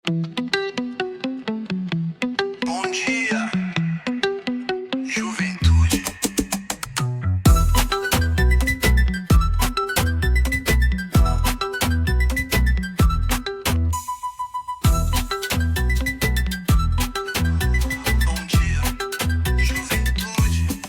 Bom dia, juventude. Bom dia, juventude.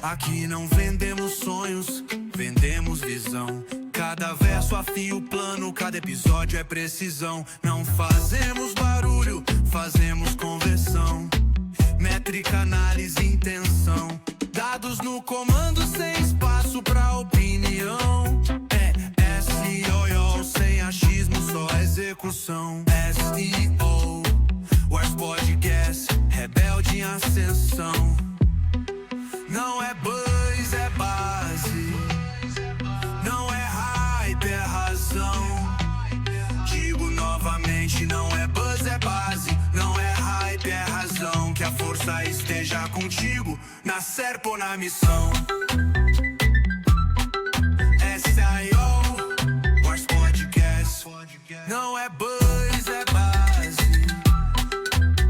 Aqui não vendemos sonhos, vendemos visão. Cada verso afia o plano, cada episódio é precisão. Não fazemos barulho, fazemos conversão. Métrica, análise, intenção. Dados no comando, sem espaço pra opinião. É SEO, sem achismo, só execução. SEO, Wars Podcast, rebelde em ascensão. Não é buzz, é base. Não é hype, é razão. Digo novamente, não é buzz, é base. Não é hype, é razão. Que a força esteja contigo, na serpa ou na missão. SIO, Wars Podcast. Não é buzz, é base.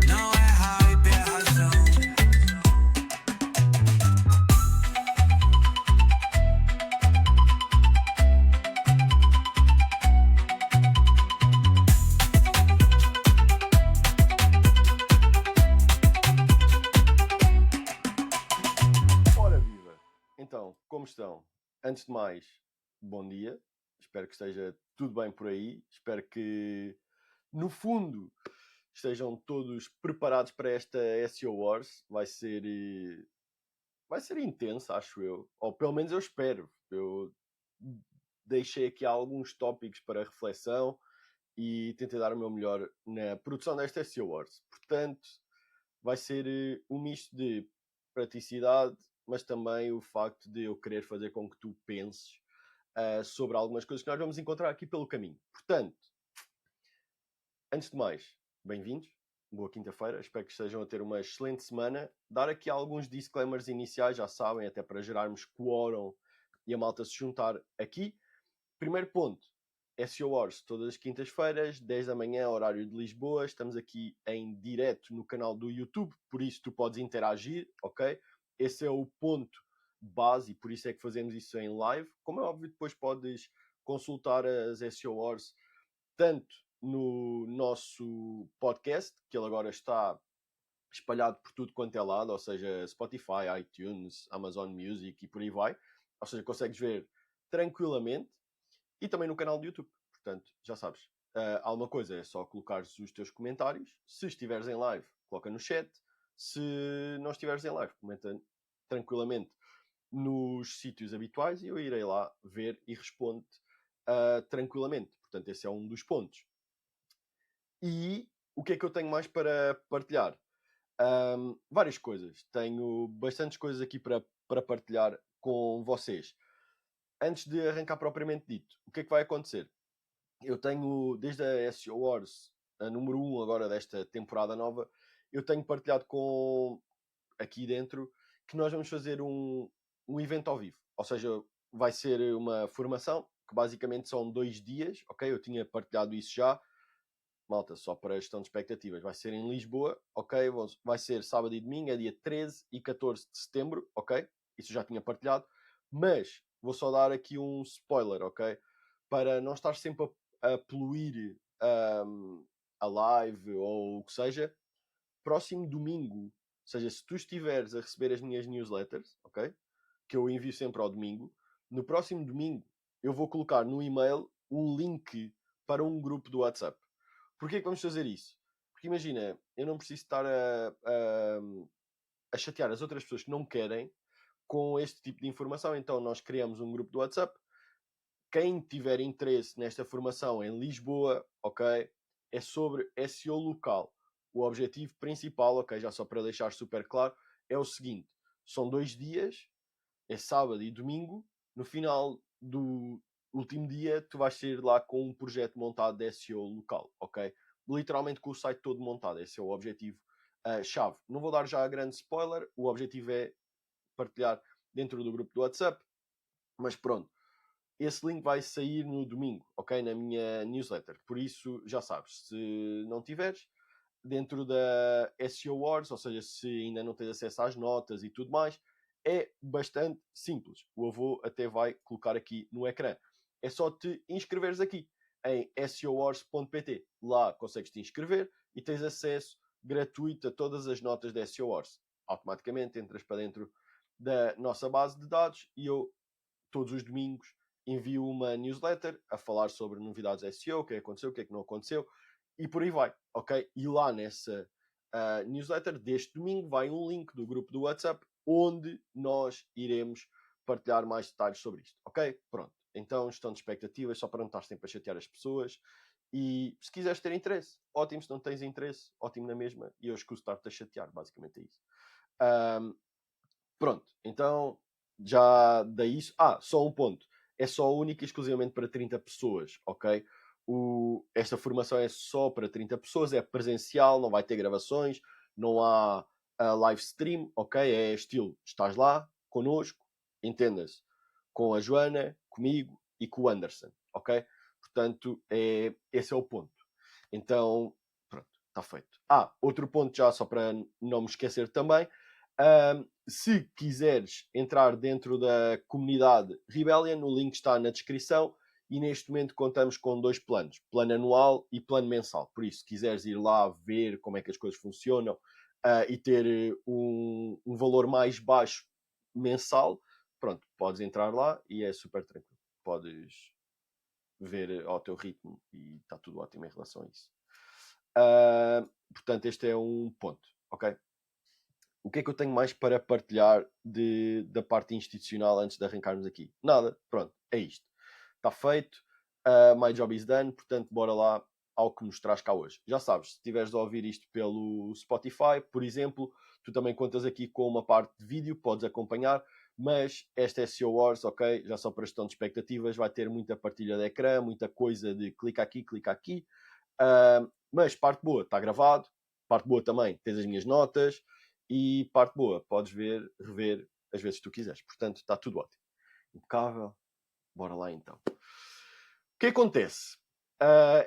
Não é hype, é razão. Ora viva! Então, como estão? Antes de mais, bom dia. Espero que esteja tudo bem por aí. Espero que, no fundo, estejam todos preparados para esta SEO Wars. Vai ser intensa, acho eu. Ou pelo menos eu espero. Eu deixei aqui alguns tópicos para reflexão e tentei dar o meu melhor na produção desta SEO Wars. Portanto, vai ser um misto de praticidade, mas também o facto de eu querer fazer com que tu penses sobre algumas coisas que nós vamos encontrar aqui pelo caminho. Portanto, antes de mais, bem-vindos. Boa quinta-feira. Espero que estejam a ter uma excelente semana. Dar aqui alguns disclaimers iniciais, já sabem, até para gerarmos quórum e a malta se juntar aqui. Primeiro ponto. SEO Wars, todas as quintas-feiras, 10 da manhã, horário de Lisboa. Estamos aqui em direto no canal do YouTube, por isso tu podes interagir, ok? Esse é o ponto base e por isso é que fazemos isso em live. Como é óbvio, depois podes consultar as SEO Wars tanto no nosso podcast, que ele agora está espalhado por tudo quanto é lado, ou seja, Spotify, iTunes, Amazon Music e por aí vai. Ou seja, consegues ver tranquilamente. E também no canal do YouTube. Portanto, já sabes. Alguma coisa é só colocares os teus comentários. Se estiveres em live, coloca no chat. Se não estiveres em live, comenta tranquilamente nos sítios habituais e eu irei lá ver e respondo tranquilamente. Portanto, esse é um dos pontos. E o que é que eu tenho mais para partilhar? Várias coisas. Tenho bastantes coisas aqui para partilhar com vocês. Antes de arrancar propriamente dito, o que é que vai acontecer? Eu tenho, desde a SEO Wars, a número 1 agora desta temporada nova, eu tenho partilhado com, aqui dentro, que nós vamos fazer um evento ao vivo. Ou seja, vai ser uma formação, que basicamente são 2 dias, ok? Eu tinha partilhado isso já. Malta, só para a gestão de expectativas. Vai ser em Lisboa, ok? Vai ser sábado e domingo, é dia 13 e 14 de setembro, ok? Isso já tinha partilhado. Mas vou só dar aqui um spoiler, ok? Para não estar sempre a poluir a live ou o que seja. Próximo domingo, ou seja, se tu estiveres a receber as minhas newsletters, ok? Que eu envio sempre ao domingo. No próximo domingo, eu vou colocar no e-mail um link para um grupo do WhatsApp. Porquê que vamos fazer isso? Porque imagina, eu não preciso estar a chatear as outras pessoas que não querem com este tipo de informação. Então nós criamos um grupo do WhatsApp. Quem tiver interesse nesta formação em Lisboa, ok, é sobre SEO local. O objetivo principal, ok, já só para deixar super claro, é o seguinte. São 2 dias, é sábado e domingo. No final do último dia, tu vais sair lá com um projeto montado de SEO local, ok? Literalmente com o site todo montado. Esse é o objetivo chave. Não vou dar já a grande spoiler. O objetivo é partilhar dentro do grupo do WhatsApp. Mas pronto. esse link vai sair no domingo, ok? Na minha newsletter. Por isso, já sabes, se não tiveres, dentro da SEO Wars, ou seja, se ainda não tens acesso às notas e tudo mais, é bastante simples. O avô até vai colocar aqui no ecrã. É só te inscreveres aqui em seowars.pt. Lá consegues te inscrever e tens acesso gratuito a todas as notas da SEO Wars. Automaticamente entras para dentro da nossa base de dados e eu, todos os domingos, envio uma newsletter a falar sobre novidades SEO, o que aconteceu, o que é que não aconteceu, e por aí vai, ok? E lá nessa newsletter deste domingo vai um link do grupo do WhatsApp onde nós iremos partilhar mais detalhes sobre isto, ok? Pronto. Então, gestão de expectativas, só para não estar sempre a chatear as pessoas. E se quiseres ter interesse, ótimo. Se não tens interesse, ótimo na mesma. E eu escuso estar-te a chatear, basicamente é isso. Pronto, então já dei isso. Só um ponto. É só única e exclusivamente para 30 pessoas, ok? Esta formação é só para 30 pessoas, é presencial, não vai ter gravações, não há live stream, ok? É estilo, estás lá, connosco, entenda-se, com a Joana, comigo e com o Anderson, ok? Portanto, esse é o ponto. Então, pronto, está feito. Outro ponto já, só para não me esquecer também, se quiseres entrar dentro da comunidade Rebellion, o link está na descrição e neste momento contamos com 2 planos, plano anual e plano mensal. Por isso, se quiseres ir lá ver como é que as coisas funcionam e ter um valor mais baixo mensal, pronto, podes entrar lá e é super tranquilo. Podes ver ao teu ritmo e está tudo ótimo em relação a isso. Portanto, este é um ponto, ok? O que é que eu tenho mais para partilhar da parte institucional antes de arrancarmos aqui? Nada, pronto, é isto. Está feito, my job is done, portanto, bora lá ao que nos traz cá hoje. Já sabes, se estiveres a ouvir isto pelo Spotify, por exemplo, tu também contas aqui com uma parte de vídeo, podes acompanhar, mas esta SEO Wars, ok, já só para gestão de expectativas, vai ter muita partilha de ecrã, muita coisa de clica aqui, mas parte boa, está gravado, parte boa também, tens as minhas notas, e parte boa, podes ver, rever as vezes que tu quiseres. Portanto, está tudo ótimo. Impecável. Bora lá então. O que acontece?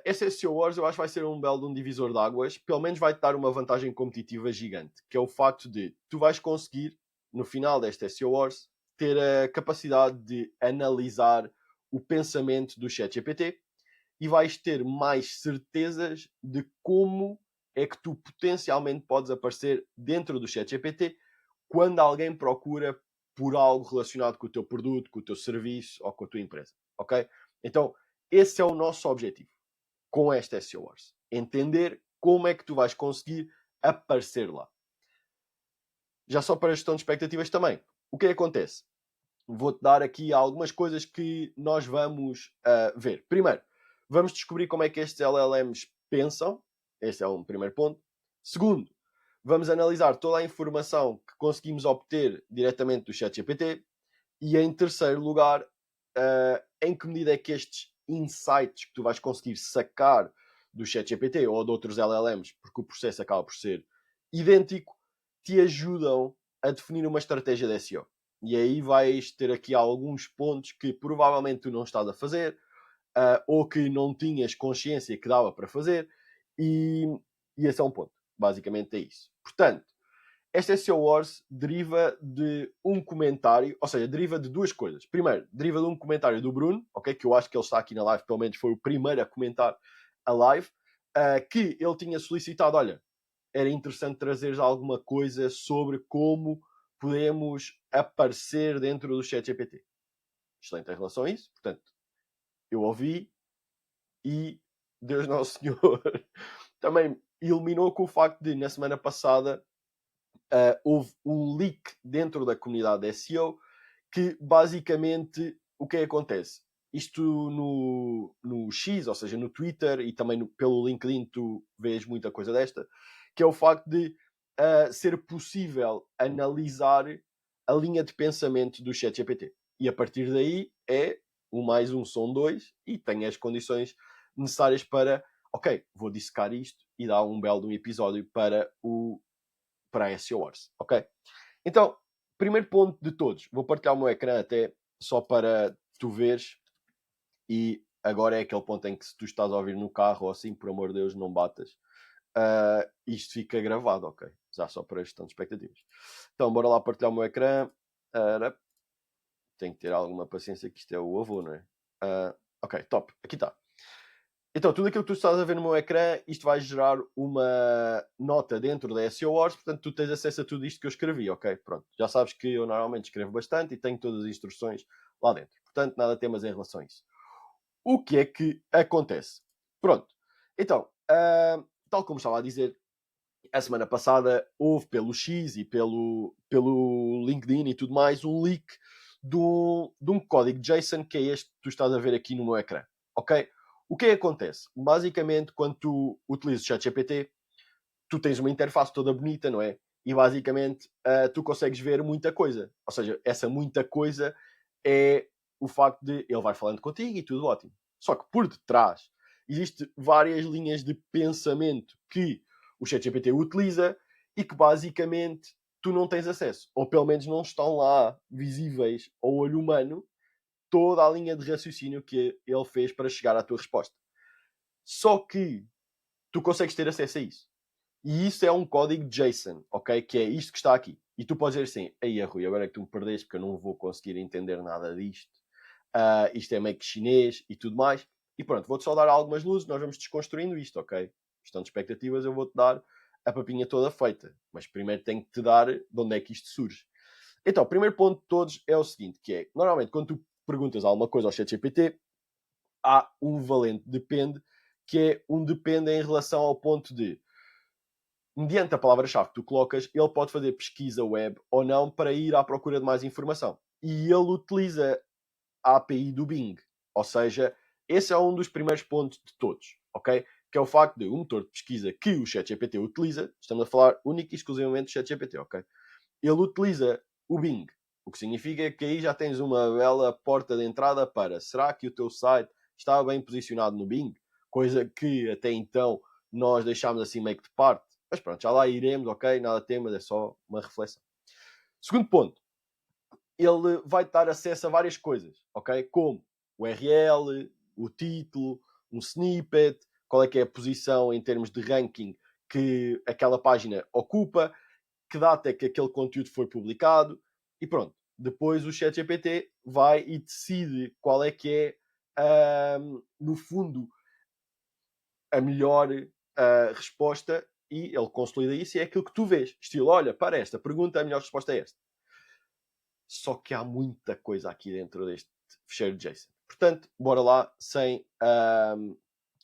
Esta SEO Wars eu acho que vai ser um belo de um divisor de águas. Pelo menos vai-te dar uma vantagem competitiva gigante, que é o facto de tu vais conseguir, no final desta SEO Wars, ter a capacidade de analisar o pensamento do ChatGPT e vais ter mais certezas de como é que tu potencialmente podes aparecer dentro do ChatGPT quando alguém procura por algo relacionado com o teu produto, com o teu serviço ou com a tua empresa, ok? Então, esse é o nosso objetivo com esta SEO Wars. Entender como é que tu vais conseguir aparecer lá. Já só para a gestão de expectativas também. O que acontece? Vou-te dar aqui algumas coisas que nós vamos ver. Primeiro, vamos descobrir como é que estes LLMs pensam. Este é um primeiro ponto. Segundo, vamos analisar toda a informação que conseguimos obter diretamente do ChatGPT. E em terceiro lugar, em que medida é que estes insights que tu vais conseguir sacar do ChatGPT ou de outros LLMs, porque o processo acaba por ser idêntico, te ajudam a definir uma estratégia de SEO. E aí vais ter aqui alguns pontos que provavelmente tu não estás a fazer, ou que não tinhas consciência que dava para fazer, e esse é um ponto. Basicamente é isso. Portanto, esta SEO Wars deriva de um comentário, ou seja, deriva de duas coisas. Primeiro, deriva de um comentário do Bruno, ok, que eu acho que ele está aqui na live, pelo menos foi o primeiro a comentar a live, que ele tinha solicitado, olha, era interessante trazeres alguma coisa sobre como podemos aparecer dentro do ChatGPT. Excelente em relação a isso. Portanto, eu ouvi e Deus Nosso Senhor também iluminou com o facto de, na semana passada, houve um leak dentro da comunidade de SEO que, basicamente, o que acontece? Isto no X, ou seja, no Twitter e também pelo LinkedIn, tu vês muita coisa desta, que é o facto de ser possível analisar a linha de pensamento do ChatGPT. E a partir daí é um mais um são dois e tem as condições necessárias para, ok, vou dissecar isto e dar um belo de um episódio para a SEO Wars, ok? Então, primeiro ponto de todos, vou partilhar o meu ecrã até só para tu veres e agora é aquele ponto em que se tu estás a ouvir no carro ou assim, por amor de Deus, não batas. Isto fica gravado, ok? Já só para a gestão de expectativas. Então, bora lá partilhar o meu ecrã. Tenho que ter alguma paciência, que isto é o avô, não é? Ok, top. Aqui está. Então, tudo aquilo que tu estás a ver no meu ecrã, isto vai gerar uma nota dentro da SEO Wars, portanto, tu tens acesso a tudo isto que eu escrevi, ok? Pronto. Já sabes que eu normalmente escrevo bastante e tenho todas as instruções lá dentro. Portanto, nada temas em relação a isso. O que é que acontece? Pronto. Então, tal como estava a dizer, a semana passada houve pelo X e pelo LinkedIn e tudo mais um leak de um código JSON que é este que tu estás a ver aqui no meu ecrã, ok? O que é que acontece? Basicamente, quando tu utilizas o ChatGPT, tu tens uma interface toda bonita, não é? E basicamente tu consegues ver muita coisa. Ou seja, essa muita coisa é o facto de ele vai falando contigo e tudo ótimo. Só que por detrás existem várias linhas de pensamento que o ChatGPT utiliza e que basicamente tu não tens acesso. Ou pelo menos não estão lá visíveis ao olho humano toda a linha de raciocínio que ele fez para chegar à tua resposta. Só que tu consegues ter acesso a isso. E isso é um código JSON, ok? Que é isto que está aqui. E tu podes dizer assim, aí Rui, agora é que tu me perdeste porque eu não vou conseguir entender nada disto. Isto é meio que chinês e tudo mais. E pronto, vou-te só dar algumas luzes, nós vamos desconstruindo isto, ok? Questão de expectativas, eu vou-te dar a papinha toda feita. Mas primeiro tenho que te dar de onde é que isto surge. Então, o primeiro ponto de todos é o seguinte, que é, normalmente, quando tu perguntas alguma coisa ao ChatGPT, há um valente depende, que é um depende em relação ao ponto de, mediante a palavra-chave que tu colocas, ele pode fazer pesquisa web ou não para ir à procura de mais informação. E ele utiliza a API do Bing. Ou seja, esse é um dos primeiros pontos de todos, ok? Que é o facto de um motor de pesquisa que o ChatGPT utiliza, estamos a falar única e exclusivamente do ChatGPT, ok? Ele utiliza o Bing, o que significa que aí já tens uma bela porta de entrada para, será que o teu site está bem posicionado no Bing? Coisa que até então nós deixámos assim meio que de parte. Mas pronto, já lá iremos, ok? Nada temas, é só uma reflexão. Segundo ponto, ele vai dar acesso a várias coisas, ok? Como o URL, o título, um snippet, qual é que é a posição em termos de ranking que aquela página ocupa, que data é que aquele conteúdo foi publicado e pronto. Depois o ChatGPT vai e decide qual é que é, no fundo, a melhor resposta e ele consolida isso e é aquilo que tu vês. Estilo, olha, para esta pergunta a melhor resposta é esta. Só que há muita coisa aqui dentro deste fecheiro de JSON. Portanto, bora lá, sem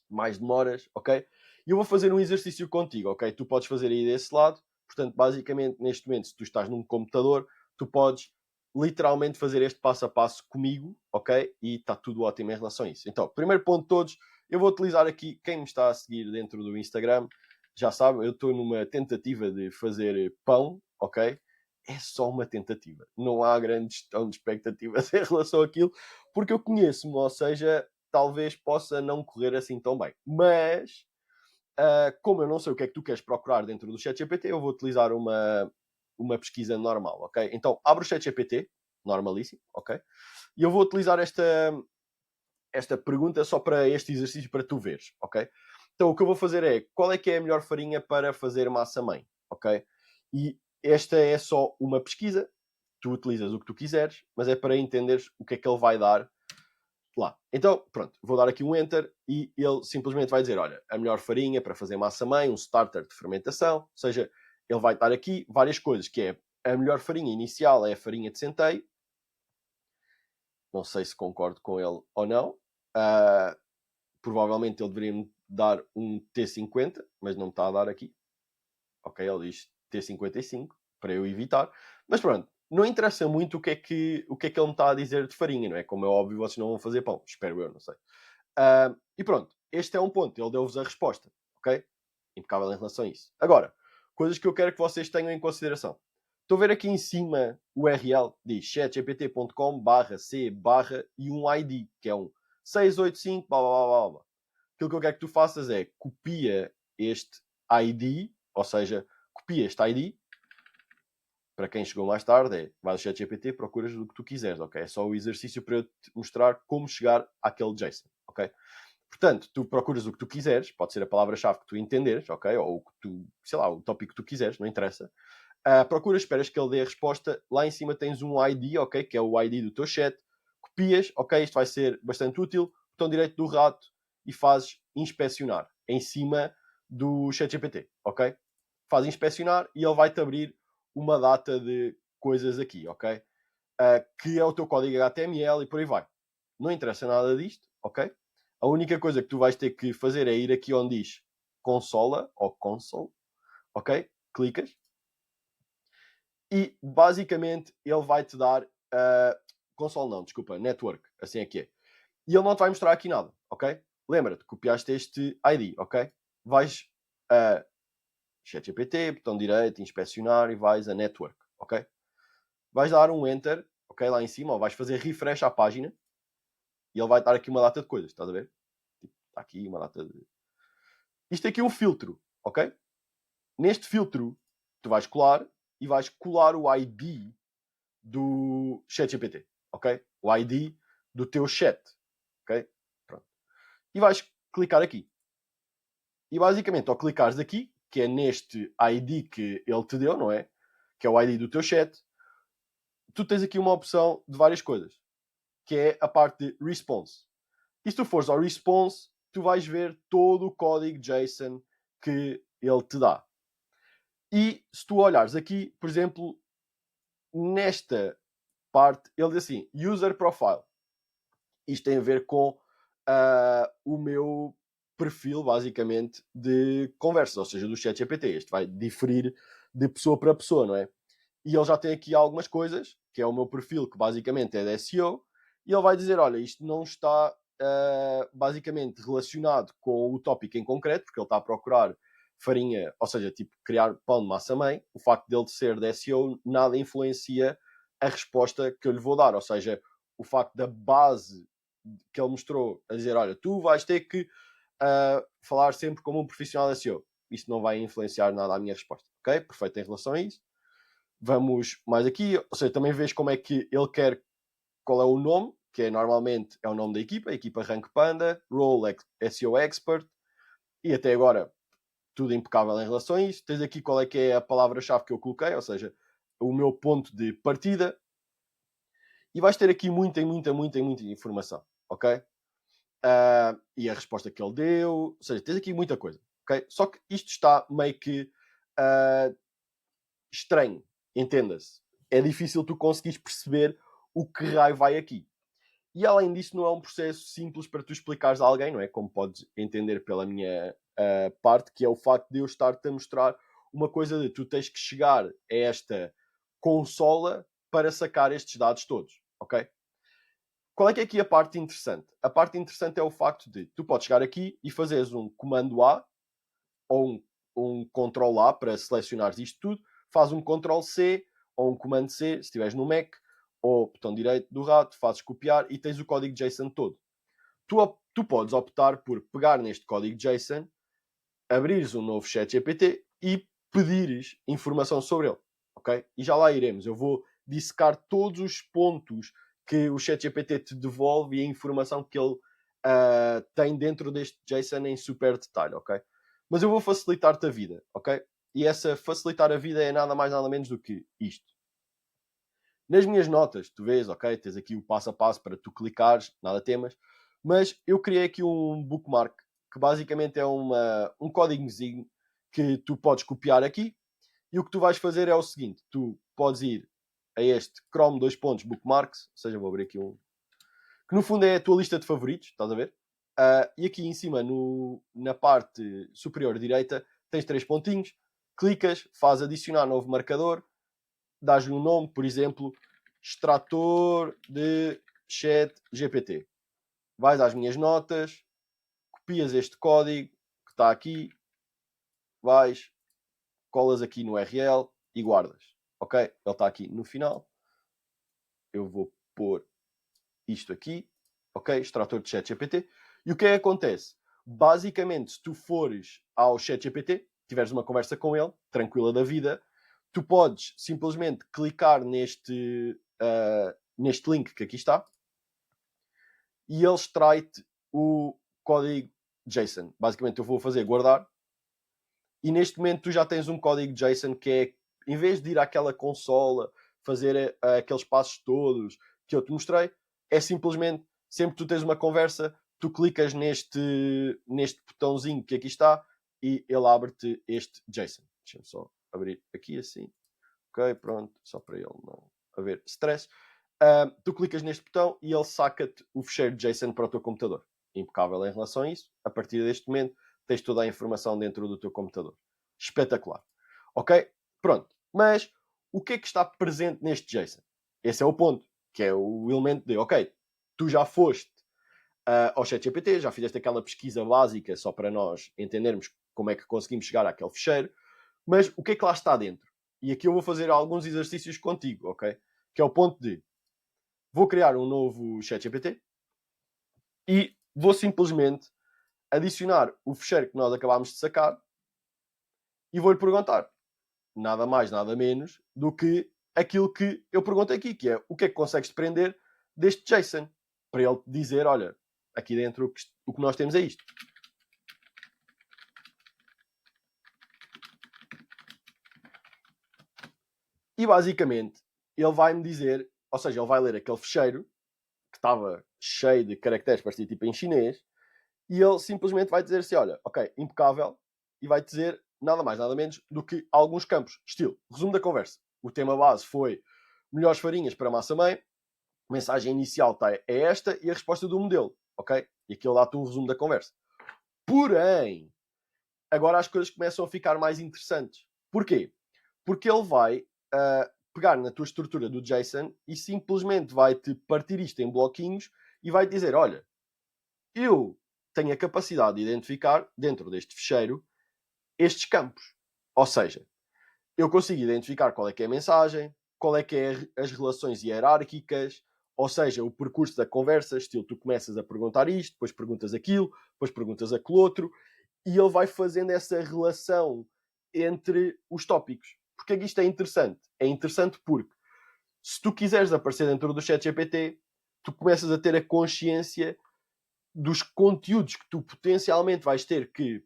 mais demoras, ok? E eu vou fazer um exercício contigo, ok? Tu podes fazer aí desse lado. Portanto, basicamente, neste momento, se tu estás num computador, tu podes literalmente fazer este passo a passo comigo, ok? E está tudo ótimo em relação a isso. Então, primeiro ponto de todos, eu vou utilizar aqui, quem me está a seguir dentro do Instagram, já sabe, eu estou numa tentativa de fazer pão, ok? É só uma tentativa. Não há grande gestão de expectativas em relação àquilo, porque eu conheço-me, ou seja, talvez possa não correr assim tão bem. Mas, como eu não sei o que é que tu queres procurar dentro do ChatGPT, eu vou utilizar uma pesquisa normal, ok? Então, abre o ChatGPT, normalíssimo, ok? E eu vou utilizar esta pergunta só para este exercício para tu veres, ok? Então, o que eu vou fazer é, qual é que é a melhor farinha para fazer massa-mãe, ok? E esta é só uma pesquisa, tu utilizas o que tu quiseres, mas é para entenderes o que é que ele vai dar lá. Então, pronto, vou dar aqui um Enter e ele simplesmente vai dizer, olha, a melhor farinha para fazer massa-mãe, um starter de fermentação, ou seja, ele vai dar aqui várias coisas, que é a melhor farinha inicial é a farinha de centeio, não sei se concordo com ele ou não, provavelmente ele deveria me dar um T50, mas não me está a dar aqui, ok, ele diz T55, para eu evitar, mas pronto, não interessa muito o que é que ele me está a dizer de farinha, não é? Como é óbvio, vocês não vão fazer pão, espero eu, não sei. E pronto, este é um ponto, ele deu-vos a resposta, ok? Impecável em relação a isso. Agora, coisas que eu quero que vocês tenham em consideração. Estou a ver aqui em cima o URL, diz chatgpt.com/c/ e um ID, que é um 685, blá blá blá blá. Aquilo que eu quero que tu faças é copia este ID, ou seja, copia este ID para quem chegou mais tarde, é vais ao ChatGPT, procuras o que tu quiseres, ok? É só o exercício para eu te mostrar como chegar àquele JSON, ok? Portanto, tu procuras o que tu quiseres, pode ser a palavra-chave que tu entenderes, ok? Ou o que tu, sei lá, o tópico que tu quiseres, não interessa. Procuras, esperas que ele dê a resposta. Lá em cima tens um ID, ok? Que é o ID do teu chat. Copias, ok? Isto vai ser bastante útil. Botão direito do rato e fazes inspecionar em cima do ChatGPT, ok? Faz inspecionar e ele vai-te abrir uma data de coisas aqui, ok? Que é o teu código HTML e por aí vai. Não interessa nada disto, ok? A única coisa que tu vais ter que fazer é ir aqui onde diz consola ou console, ok? Clicas e basicamente ele vai-te dar console não, desculpa, network, assim é que é. E ele não te vai mostrar aqui nada, ok? Lembra-te, copiaste este ID, ok? Vais a ChatGPT, botão direito, inspecionar e vais a network, ok? Vais dar um enter, ok, lá em cima, ou vais fazer refresh à página e ele vai dar aqui uma data de coisas, estás a ver? Está aqui uma data de... Isto aqui é um filtro, ok? Neste filtro, tu vais colar e vais colar o ID do ChatGPT, ok? O ID do teu chat, ok? Pronto. E vais clicar aqui. E basicamente, ao clicares aqui, que é neste ID que ele te deu, não é? Que é o ID do teu chat, tu tens aqui uma opção de várias coisas, que é a parte de response. E se tu fores ao response, tu vais ver todo o código JSON que ele te dá. E se tu olhares aqui, por exemplo, nesta parte, ele diz assim, user profile. Isto tem a ver com o meu perfil, basicamente, de conversa, ou seja, do ChatGPT. Este vai diferir de pessoa para pessoa, não é? E ele já tem aqui algumas coisas, que é o meu perfil, que basicamente é de SEO, e ele vai dizer, olha, isto não está basicamente relacionado com o tópico em concreto, porque ele está a procurar farinha, ou seja, tipo, criar pão de massa-mãe. O facto dele ser de SEO nada influencia a resposta que eu lhe vou dar, ou seja, o facto da base que ele mostrou a dizer, olha, tu vais ter que falar sempre como um profissional de SEO. Isto não vai influenciar nada a minha resposta, ok? Perfeito em relação a isso. Vamos mais aqui, ou seja, também vês como é que ele quer, qual é o nome, que é normalmente é o nome da equipa, a equipa Rank Panda, Role SEO Expert, e até agora tudo impecável em relação a isso. Tens aqui qual é que é a palavra-chave que eu coloquei, ou seja, o meu ponto de partida, e vais ter aqui muita informação, ok? E a resposta que ele deu, ou seja, tens aqui muita coisa, ok? Só que isto está meio que estranho, entenda-se. É difícil tu conseguires perceber o que raio vai aqui. E além disso, não é um processo simples para tu explicares a alguém, não é? Como podes entender pela minha parte, que é o facto de eu estar-te a mostrar uma coisa de tu tens que chegar a esta consola para sacar estes dados todos, ok? Qual é que é aqui a parte interessante? A parte interessante é o facto de tu podes chegar aqui e fazeres um comando A ou um Ctrl A para selecionares isto tudo, faz um Ctrl C ou um comando C, se estiveres no Mac, ou botão direito do rato, fazes copiar e tens o código JSON todo. Tu podes optar por pegar neste código JSON, abrires um novo ChatGPT e pedires informação sobre ele, ok? E já lá iremos. Eu vou dissecar todos os pontos que o ChatGPT te devolve e a informação que ele tem dentro deste JSON em super detalhe, ok? Mas eu vou facilitar-te a vida, ok? E essa facilitar a vida é nada mais nada menos do que isto. Nas minhas notas, tu vês, ok, tens aqui o passo a passo para tu clicares, nada temas, mas eu criei aqui um bookmark, que basicamente é um códigozinho que tu podes copiar aqui, e o que tu vais fazer é o seguinte, tu podes ir a este Chrome bookmarks, ou seja, vou abrir aqui um, que no fundo é a tua lista de favoritos, estás a ver? E aqui em cima, na parte superior direita, tens 3 pontinhos, clicas, faz adicionar novo marcador, dás-lhe um nome, por exemplo, extrator de chat GPT. Vais às minhas notas, copias este código que está aqui, vais, colas aqui no URL e guardas. Ok? Ele está aqui no final. Eu vou pôr isto aqui. Ok? Extrator de chat GPT. E o que é que acontece? Basicamente, se tu fores ao chat GPT, tiveres uma conversa com ele, tranquila da vida, tu podes simplesmente clicar neste link que aqui está e ele extrai-te o código JSON. Basicamente eu vou fazer guardar e neste momento tu já tens um código JSON que é, em vez de ir àquela consola, fazer aqueles passos todos que eu te mostrei, é simplesmente, sempre que tu tens uma conversa, tu clicas neste botãozinho que aqui está e ele abre-te este JSON. Deixa-me só abrir aqui assim. Ok, pronto, só para ele não haver stress. Tu clicas neste botão e ele saca-te o fecheiro JSON para o teu computador. Impecável em relação a isso. A partir deste momento, tens toda a informação dentro do teu computador. Espetacular. Ok? Pronto. Mas o que é que está presente neste JSON? Esse é o ponto, que é o elemento de, ok, tu já foste ao ChatGPT, já fizeste aquela pesquisa básica só para nós entendermos como é que conseguimos chegar àquele fecheiro, mas o que é que lá está dentro? E aqui eu vou fazer alguns exercícios contigo, ok? Que é o ponto de, vou criar um novo ChatGPT e vou simplesmente adicionar o fecheiro que nós acabámos de sacar e vou-lhe perguntar nada mais, nada menos do que aquilo que eu perguntei aqui, que é o que é que consegues prender deste JSON, para ele dizer, olha, aqui dentro o que nós temos é isto. E basicamente ele vai-me dizer, ou seja, ele vai ler aquele fecheiro que estava cheio de caracteres, parecia tipo em chinês, e ele simplesmente vai dizer assim, olha, ok, impecável, e vai dizer nada mais, nada menos do que alguns campos. Estilo, resumo da conversa. O tema base foi melhores farinhas para massa-mãe, a mensagem inicial é esta e a resposta do modelo, ok? E aqui ele dá-te um resumo da conversa. Porém, agora as coisas começam a ficar mais interessantes. Porquê? Porque ele vai pegar na tua estrutura do JSON e simplesmente vai-te partir isto em bloquinhos e vai dizer, olha, eu tenho a capacidade de identificar, dentro deste fecheiro, estes campos. Ou seja, eu consigo identificar qual é que é a mensagem, qual é que é as relações hierárquicas, ou seja, o percurso da conversa, estilo, tu começas a perguntar isto, depois perguntas aquilo, depois perguntas aquele outro, e ele vai fazendo essa relação entre os tópicos. Porque é que isto é interessante? É interessante porque se tu quiseres aparecer dentro do ChatGPT, tu começas a ter a consciência dos conteúdos que tu potencialmente vais ter que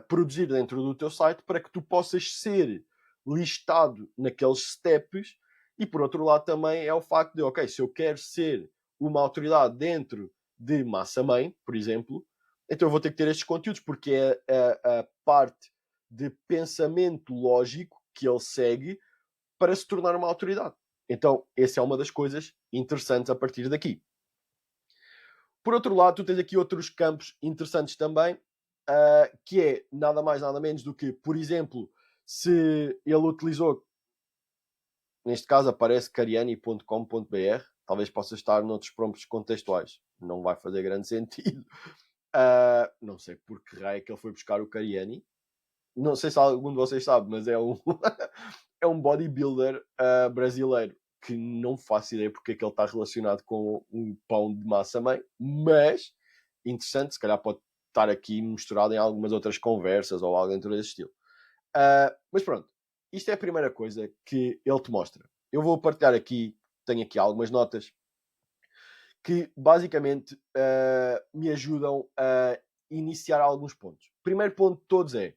produzir dentro do teu site para que tu possas ser listado naqueles steps. E por outro lado também é o facto de, ok, se eu quero ser uma autoridade dentro de massa-mãe, por exemplo, então eu vou ter que ter estes conteúdos, porque é a parte de pensamento lógico que ele segue para se tornar uma autoridade. Então, essa é uma das coisas interessantes a partir daqui. Por outro lado, tu tens aqui outros campos interessantes também, que é nada mais, nada menos do que, por exemplo, se ele utilizou, neste caso aparece cariani.com.br, talvez possa estar noutros prompts contextuais. Não vai fazer grande sentido. Não sei por que raio é que ele foi buscar o Cariani. Não sei se algum de vocês sabe, mas é um, é um bodybuilder brasileiro que não faço ideia porque é que ele está relacionado com um pão de massa-mãe, mas interessante, se calhar pode estar aqui misturado em algumas outras conversas ou algo dentro desse estilo. Mas pronto, isto é a primeira coisa que ele te mostra. Eu vou partilhar aqui, tenho aqui algumas notas que basicamente me ajudam a iniciar alguns pontos. Primeiro ponto de todos é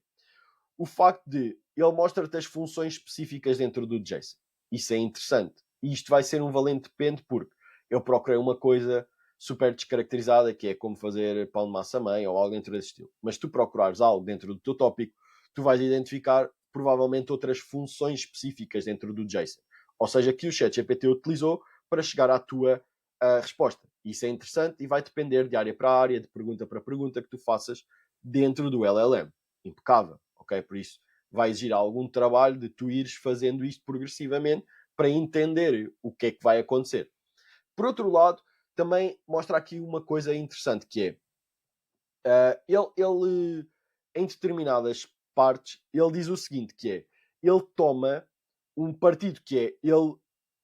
o facto de ele mostra-te as funções específicas dentro do JSON. Isso é interessante. E isto vai ser um valente depende porque eu procurei uma coisa super descaracterizada, que é como fazer pão de massa-mãe ou algo dentro desse estilo. Mas se tu procurares algo dentro do teu tópico, tu vais identificar provavelmente outras funções específicas dentro do JSON. Ou seja, que o ChatGPT utilizou para chegar à tua resposta. Isso é interessante e vai depender de área para área, de pergunta para pergunta que tu faças dentro do LLM. Impecável. Ok? Por isso vai exigir algum trabalho de tu ires fazendo isto progressivamente para entender o que é que vai acontecer. Por outro lado, também mostra aqui uma coisa interessante que é ele em determinadas partes ele diz o seguinte, que é ele toma um partido que é ele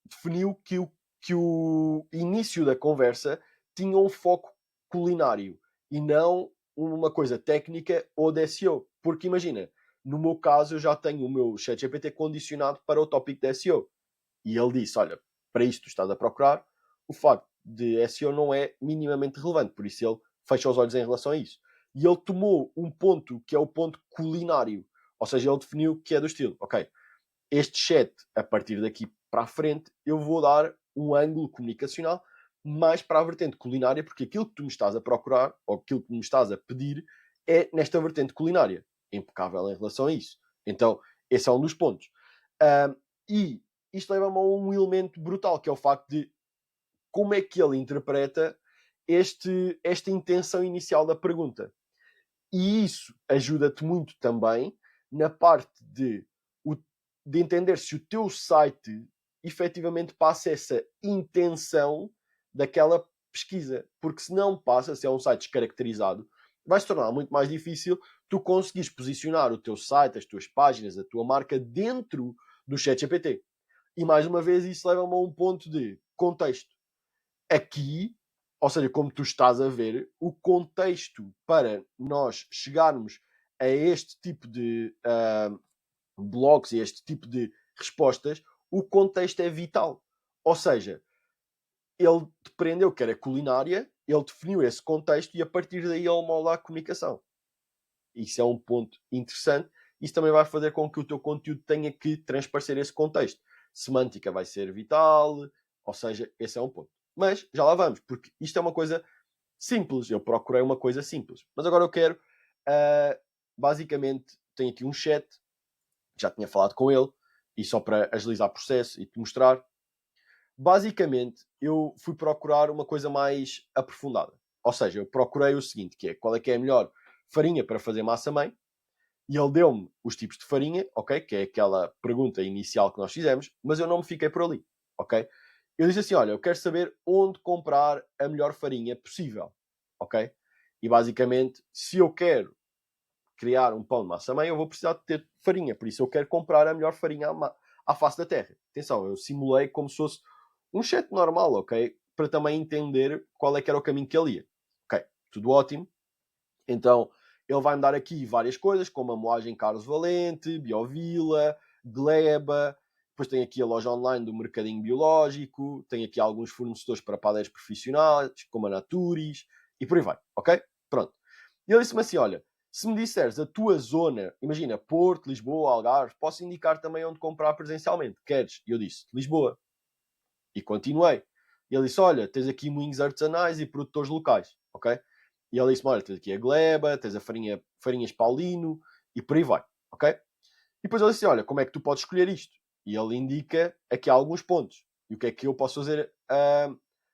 definiu que o início da conversa tinha um foco culinário e não uma coisa técnica ou de SEO. Porque imagina, no meu caso, eu já tenho o meu ChatGPT condicionado para o tópico de SEO. E ele disse, olha, para isto tu estás a procurar, o facto de SEO não é minimamente relevante. Por isso ele fecha os olhos em relação a isso. E ele tomou um ponto que é o ponto culinário. Ou seja, ele definiu que é do estilo, ok, este chat, a partir daqui para a frente, eu vou dar um ângulo comunicacional mais para a vertente culinária, porque aquilo que tu me estás a procurar, ou aquilo que me estás a pedir, é nesta vertente culinária. Impecável em relação a isso. Então, esse é um dos pontos. E isto leva-me a um elemento brutal, que é o facto de como é que ele interpreta esta intenção inicial da pergunta. E isso ajuda-te muito também na parte de entender se o teu site efetivamente passa essa intenção daquela pesquisa. Porque se não passa, se é um site descaracterizado, vai se tornar muito mais difícil tu conseguires posicionar o teu site, as tuas páginas, a tua marca dentro do ChatGPT. E mais uma vez isso leva-me a um ponto de contexto. Aqui, ou seja, como tu estás a ver, o contexto para nós chegarmos a este tipo de blogs e este tipo de respostas, o contexto é vital. Ou seja, ele depreendeu que era culinária, ele definiu esse contexto e a partir daí ele molda a comunicação. Isso é um ponto interessante. Isso também vai fazer com que o teu conteúdo tenha que transparecer esse contexto. Semântica vai ser vital, ou seja, esse é um ponto. Mas já lá vamos, porque isto é uma coisa simples. Eu procurei uma coisa simples. Mas agora eu quero, basicamente, tenho aqui um chat, já tinha falado com ele, e só para agilizar o processo e te mostrar. Basicamente, eu fui procurar uma coisa mais aprofundada. Ou seja, eu procurei o seguinte, que é qual é que é a melhor farinha para fazer massa-mãe, e ele deu-me os tipos de farinha, ok? Que é aquela pergunta inicial que nós fizemos, mas eu não me fiquei por ali, ok? Eu disse assim, olha, eu quero saber onde comprar a melhor farinha possível, ok? E basicamente, se eu quero criar um pão de massa-mãe, eu vou precisar de ter farinha, por isso eu quero comprar a melhor farinha à face da terra. Atenção, eu simulei como se fosse um chat normal, ok? Para também entender qual é que era o caminho que ele ia. Ok, tudo ótimo. Então, ele vai-me dar aqui várias coisas, como a moagem Carlos Valente, Biovila, Gleba, depois tem aqui a loja online do Mercadinho Biológico, tem aqui alguns fornecedores para padeiros profissionais, como a Naturis, e por aí vai, ok? Pronto. E ele disse-me assim, olha, se me disseres a tua zona, imagina, Porto, Lisboa, Algarve, posso indicar também onde comprar presencialmente. Queres? E eu disse, Lisboa. E continuei. E ele disse, olha, tens aqui moinhos artesanais e produtores locais, ok? E ele disse-me, olha, tens aqui a Gleba, tens a Farinhas Paulino, e por aí vai, ok? E depois ele disse, olha, como é que tu podes escolher isto? E ele indica aqui alguns pontos. E o que é que eu posso fazer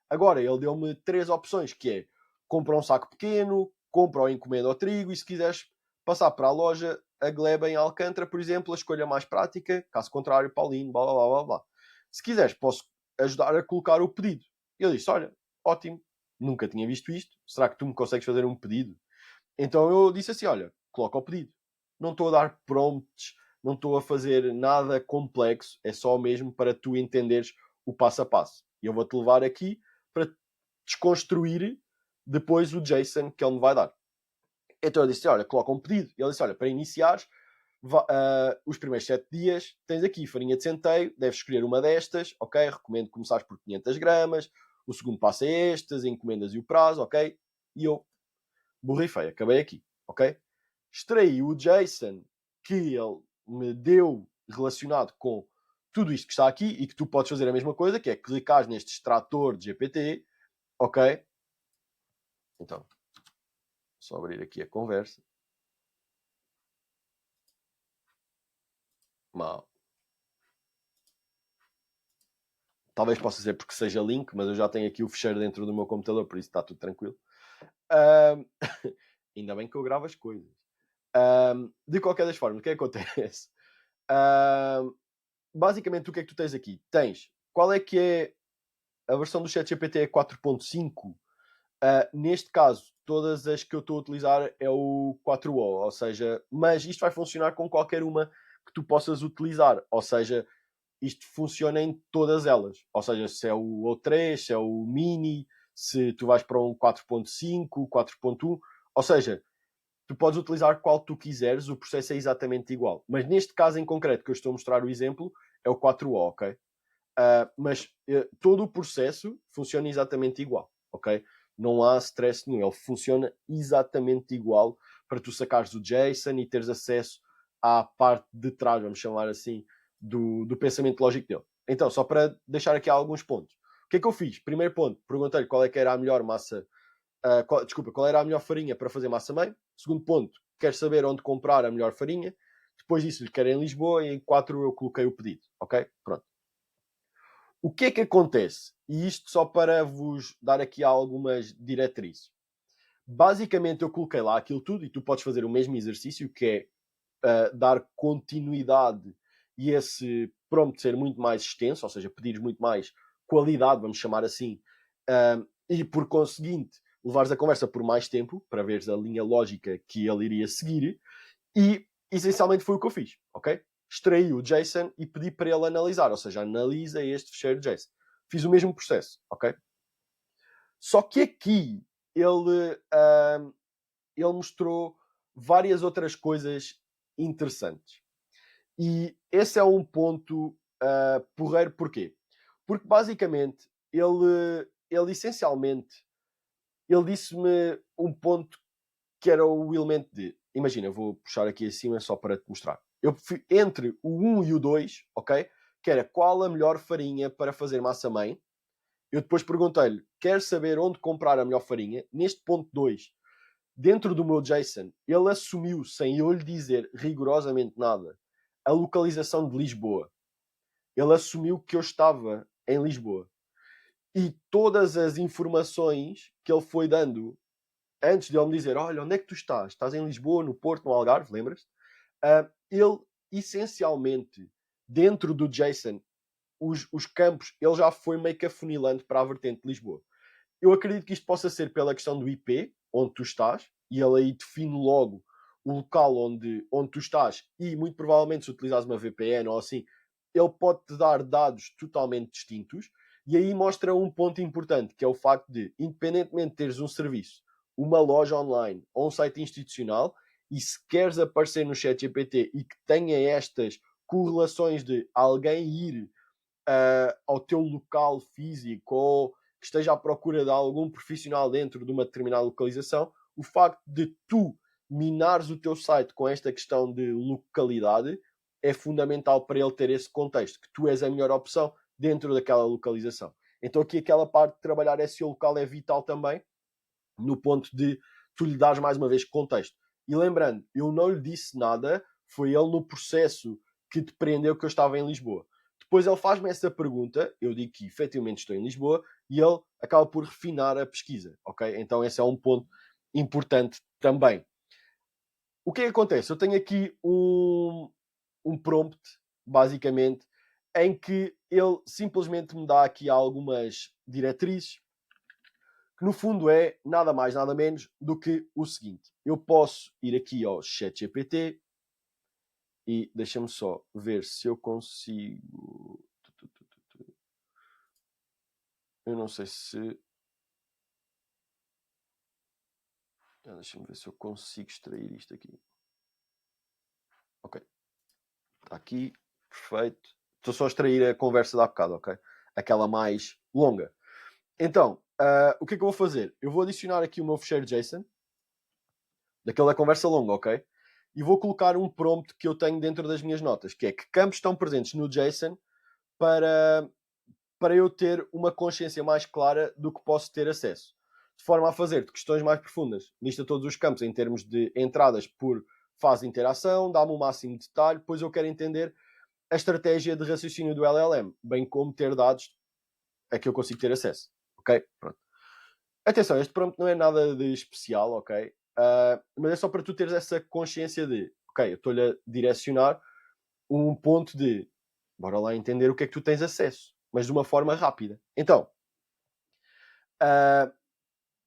agora? Ele deu-me 3 opções, que é, compra um saco pequeno, compra ou encomenda ao trigo, e se quiseres passar para a loja, a Gleba em Alcântara, por exemplo, a escolha mais prática, caso contrário, Paulino, blá, blá, blá, blá. Se quiseres, posso ajudar a colocar o pedido. E ele disse, olha, ótimo, nunca tinha visto isto, será que tu me consegues fazer um pedido? Então eu disse assim, olha, coloca o pedido. Não estou a dar prompts, não estou a fazer nada complexo, é só mesmo para tu entenderes o passo a passo. E eu vou-te levar aqui para desconstruir depois o JSON que ele me vai dar. Então eu disse, olha, coloca um pedido. E ele disse, olha, para iniciares, os primeiros 7 dias tens aqui farinha de centeio, deves escolher uma destas, ok? Recomendo começares por 500 gramas, o segundo passo é estas, encomendas e o prazo, ok? E eu borrifei, acabei aqui, ok? Extraí o JSON que ele me deu relacionado com tudo isto que está aqui e que tu podes fazer a mesma coisa, que é clicar neste extrator de GPT, ok? Então, só abrir aqui a conversa. Mal. Talvez possa ser porque seja link, mas eu já tenho aqui o fecheiro dentro do meu computador, por isso está tudo tranquilo. Ainda bem que eu gravo as coisas. De qualquer das formas, o que é que acontece? Basicamente, o que é que tu tens aqui? Tens, qual é que é a versão do ChatGPT 4.5? Neste caso, todas as que eu estou a utilizar é o 4O, ou seja, mas isto vai funcionar com qualquer uma que tu possas utilizar, ou seja, isto funciona em todas elas, ou seja, se é o O3, se é o Mini, se tu vais para um 4.5, 4.1, ou seja, tu podes utilizar qual tu quiseres, o processo é exatamente igual. Mas neste caso em concreto que eu estou a mostrar o exemplo, é o 4O, ok? Mas todo o processo funciona exatamente igual, ok? Não há stress nenhum, ele funciona exatamente igual para tu sacares o JSON e teres acesso à parte de trás, vamos chamar assim, do pensamento lógico dele. Então, só para deixar aqui alguns pontos. O que é que eu fiz? Primeiro ponto, perguntei-lhe qual é que era a melhor massa, qual era a melhor farinha para fazer massa-mãe. Segundo ponto, quero saber onde comprar a melhor farinha. Depois disso, lhe quero em Lisboa e em 4 eu coloquei o pedido, ok? Pronto. O que é que acontece? E isto só para vos dar aqui algumas diretrizes. Basicamente eu coloquei lá aquilo tudo e tu podes fazer o mesmo exercício, que é dar continuidade e esse prompt ser muito mais extenso, ou seja, pedires muito mais qualidade, vamos chamar assim, e por conseguinte levares a conversa por mais tempo, para veres a linha lógica que ele iria seguir, e essencialmente foi o que eu fiz, ok? Extraí o JSON e pedi para ele analisar, ou seja, analisa este fecheiro JSON. Fiz o mesmo processo, ok? Só que aqui ele mostrou várias outras coisas interessantes. E esse é um ponto porreiro, porquê? Porque basicamente ele essencialmente ele disse-me um ponto que era o elemento de. Imagina, eu vou puxar aqui acima só para te mostrar. Eu fui entre o 1 e o 2, ok? Que era qual a melhor farinha para fazer massa-mãe. Eu depois perguntei-lhe, quer saber onde comprar a melhor farinha? Neste ponto 2, dentro do meu JSON, ele assumiu, sem eu lhe dizer rigorosamente nada, a localização de Lisboa. Ele assumiu que eu estava em Lisboa. E todas as informações que ele foi dando antes de ele me dizer, olha, onde é que tu estás? Estás em Lisboa, no Porto, no Algarve, lembras-te? Ele, essencialmente, dentro do JSON, os campos, ele já foi meio que afunilando para a vertente de Lisboa. Eu acredito que isto possa ser pela questão do IP, onde tu estás, e ele aí define logo o local onde tu estás, e muito provavelmente se utilizares uma VPN ou assim, ele pode-te dar dados totalmente distintos, e aí mostra um ponto importante, que é o facto de, independentemente de teres um serviço, uma loja online ou um site institucional, e se queres aparecer no ChatGPT e que tenha estas correlações de alguém ir ao teu local físico ou que esteja à procura de algum profissional dentro de uma determinada localização, o facto de tu minares o teu site com esta questão de localidade é fundamental para ele ter esse contexto, que tu és a melhor opção dentro daquela localização. Então aqui aquela parte de trabalhar SEO local é vital também, no ponto de tu lhe dares mais uma vez contexto. E lembrando, eu não lhe disse nada, foi ele no processo que depreendeu que eu estava em Lisboa. Depois ele faz-me essa pergunta, eu digo que efetivamente estou em Lisboa, e ele acaba por refinar a pesquisa, ok? Então esse é um ponto importante também. O que é que acontece? Eu tenho aqui um prompt, basicamente, em que ele simplesmente me dá aqui algumas diretrizes, que no fundo é nada mais, nada menos do que o seguinte. Eu posso ir aqui ao ChatGPT e deixa-me só ver se eu consigo. Eu não sei se. Deixa-me ver se eu consigo extrair isto aqui. Ok. Está aqui. Perfeito. Estou só a extrair a conversa da bocado, ok? Aquela mais longa. Então, o que é que eu vou fazer? Eu vou adicionar aqui o meu fecheiro JSON daquela conversa longa, ok? E vou colocar um prompt que eu tenho dentro das minhas notas, que é que campos estão presentes no JSON para eu ter uma consciência mais clara do que posso ter acesso. De forma a fazer questões mais profundas. Lista todos os campos em termos de entradas por fase de interação, dá-me o máximo de detalhe, pois eu quero entender a estratégia de raciocínio do LLM, bem como ter dados a que eu consigo ter acesso. Ok? Pronto. Atenção, este prompt não é nada de especial, ok? Mas é só para tu teres essa consciência de, ok, eu estou-lhe a direcionar um ponto de, bora lá entender o que é que tu tens acesso, mas de uma forma rápida. Então,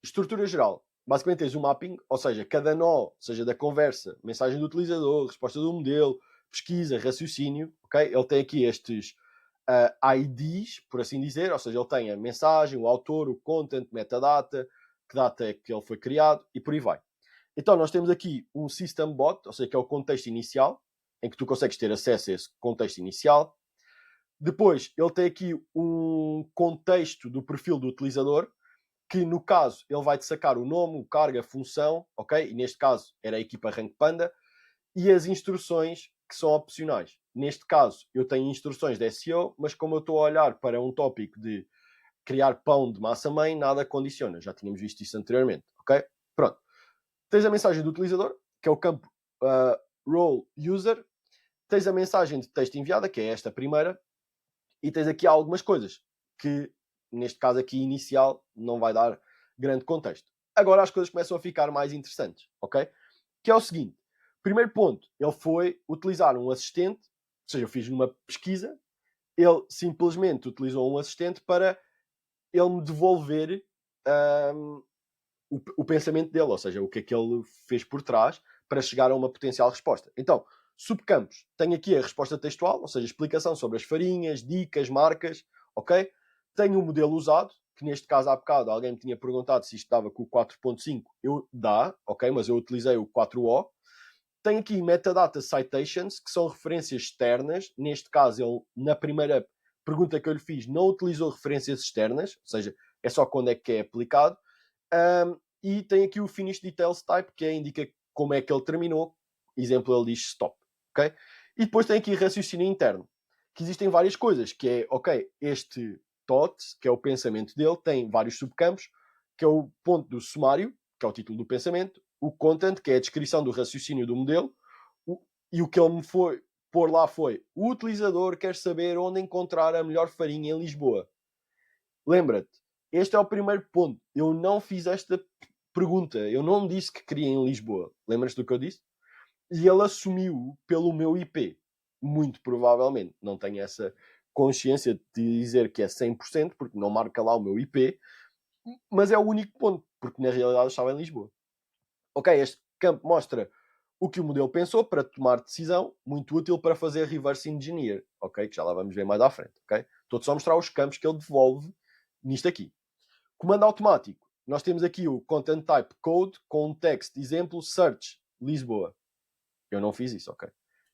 estrutura geral. Basicamente tens um mapping, ou seja, cada nó, seja da conversa, mensagem do utilizador, resposta do modelo, pesquisa, raciocínio, ok? Ele tem aqui estes IDs, por assim dizer, ou seja, ele tem a mensagem, o autor, o content, metadata, que data é que ele foi criado e por aí vai. Então, nós temos aqui um System Bot, ou seja, que é o contexto inicial, em que tu consegues ter acesso a esse contexto inicial. Depois, ele tem aqui um contexto do perfil do utilizador, que no caso, ele vai-te sacar o nome, o cargo, a função, ok? E neste caso, era a equipa Rank Panda, e as instruções que são opcionais. Neste caso, eu tenho instruções de SEO, mas como eu estou a olhar para um tópico de criar pão de massa-mãe, nada condiciona. Já tínhamos visto isso anteriormente, ok? Pronto. Tens a mensagem do utilizador, que é o campo Role User. Tens a mensagem de texto enviada, que é esta primeira. E tens aqui algumas coisas que, neste caso aqui inicial, não vai dar grande contexto. Agora as coisas começam a ficar mais interessantes, ok? Que é o seguinte. Primeiro ponto, ele foi utilizar um assistente, ou seja, eu fiz numa pesquisa, ele simplesmente utilizou um assistente para ele me devolver o pensamento dele, ou seja, o que é que ele fez por trás para chegar a uma potencial resposta. Então, subcampos, tenho aqui a resposta textual, ou seja, explicação sobre as farinhas, dicas, marcas, ok? Tenho o modelo usado, que neste caso há bocado alguém me tinha perguntado se isto dava com o 4.5, eu dá, ok? Mas eu utilizei o 4O. Tenho aqui metadata citations, que são referências externas. Neste caso, ele, na primeira pergunta que eu lhe fiz, não utilizou referências externas, ou seja, é só quando é que é aplicado. E tem aqui o Finish Details Type, que indica como é que ele terminou. Exemplo, ele diz stop. Okay? E depois tem aqui raciocínio interno, que existem várias coisas, que é, ok, este thought, que é o pensamento dele, tem vários subcampos, que é o ponto do sumário, que é o título do pensamento, o content, que é a descrição do raciocínio do modelo, e o que ele me foi pôr lá foi: o utilizador quer saber onde encontrar a melhor farinha em Lisboa. Lembra-te, este é o primeiro ponto. Eu não fiz esta pergunta. Eu não disse que queria em Lisboa. Lembras-te do que eu disse? E ele assumiu pelo meu IP. Muito provavelmente. Não tenho essa consciência de dizer que é 100%, porque não marca lá o meu IP. Mas é o único ponto, porque na realidade eu estava em Lisboa. Ok, este campo mostra o que o modelo pensou para tomar decisão, muito útil para fazer reverse engineer, ok? Que já lá vamos ver mais à frente, ok? Estou só a mostrar os campos que ele devolve nisto aqui. Comando automático. Nós temos aqui o Content Type Code com um text, exemplo, Search, Lisboa. Eu não fiz isso, ok?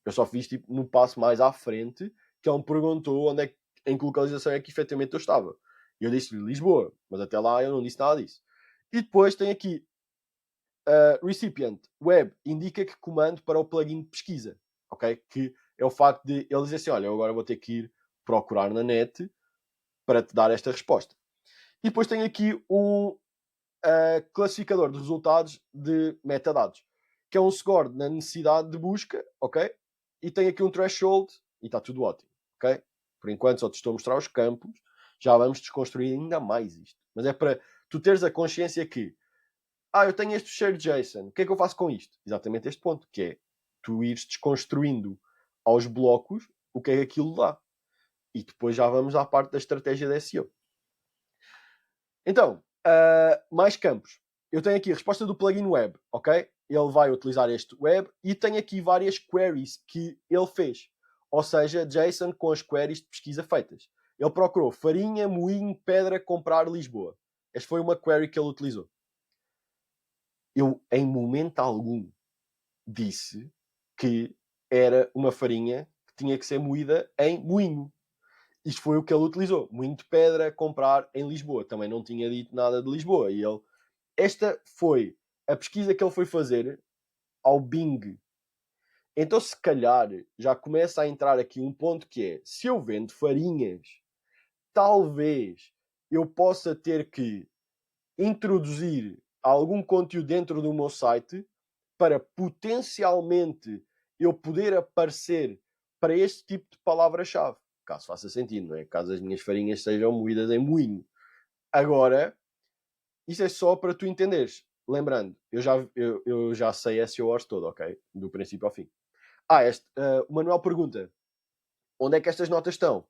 Eu só fiz tipo no passo mais à frente, que ele me perguntou onde é que, em que localização é que efetivamente eu estava. E eu disse-lhe Lisboa, mas até lá eu não disse nada disso. E depois tem aqui Recipient Web, indica que comando para o plugin de pesquisa, ok? Que é o facto de ele dizer assim, olha, eu agora vou ter que ir procurar na net para te dar esta resposta. E depois tem aqui um classificador de resultados de metadados, que é um score na necessidade de busca, ok? E tem aqui um threshold e está tudo ótimo, ok? Por enquanto só te estou a mostrar os campos, já vamos desconstruir ainda mais isto. Mas é para tu teres a consciência que eu tenho este fecheiro JSON, o que é que eu faço com isto? Exatamente este ponto, que é tu ires desconstruindo aos blocos o que é que aquilo dá. E depois já vamos à parte da estratégia da SEO. Então, mais campos. Eu tenho aqui a resposta do plugin web, ok? Ele vai utilizar este web e tem aqui várias queries que ele fez. Ou seja, JSON com as queries de pesquisa feitas. Ele procurou farinha, moinho, pedra, comprar Lisboa. Esta foi uma query que ele utilizou. Eu, em momento algum, disse que era uma farinha que tinha que ser moída em moinho. Isto foi o que ele utilizou. Moinho de pedra, comprar em Lisboa. Também não tinha dito nada de Lisboa. E ele... Esta foi a pesquisa que ele foi fazer ao Bing. Então, se calhar, já começa a entrar aqui um ponto que é, se eu vendo farinhas, talvez eu possa ter que introduzir algum conteúdo dentro do meu site para potencialmente eu poder aparecer para este tipo de palavra-chave. Caso faça sentido, não é? Caso as minhas farinhas sejam moídas em moinho. Agora, isso é só para tu entenderes. Lembrando, eu já sei SEOs todo, ok? Do princípio ao fim. O Manuel pergunta, onde é que estas notas estão?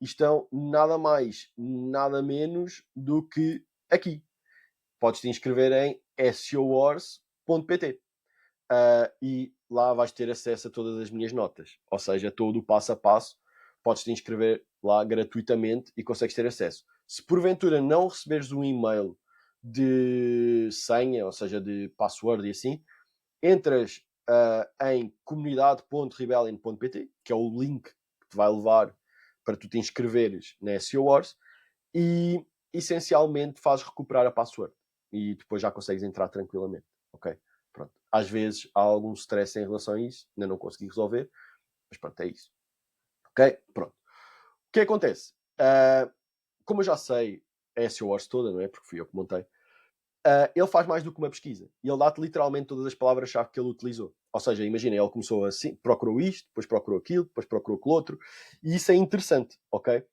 Estão nada mais, nada menos do que aqui. Podes te inscrever em SEOwars.pt e lá vais ter acesso a todas as minhas notas. Ou seja, todo o passo a passo. Podes te inscrever lá gratuitamente e consegues ter acesso. Se porventura não receberes um e-mail de senha, ou seja, de password e assim, entras em comunidade.rebellion.pt, que é o link que te vai levar para tu te inscreveres na SEO Wars, e essencialmente fazes recuperar a password e depois já consegues entrar tranquilamente, ok? Pronto. Às vezes há algum stress em relação a isso, ainda não consegui resolver, mas pronto, é isso. Ok? Pronto. O que acontece? Como eu já sei a SEO Wars toda, não é? Porque fui eu que montei. Ele faz mais do que uma pesquisa. E ele dá-te literalmente todas as palavras-chave que ele utilizou. Ou seja, imagina, ele começou assim, procurou isto, depois procurou aquilo, depois procurou aquilo outro. E isso é interessante, ok?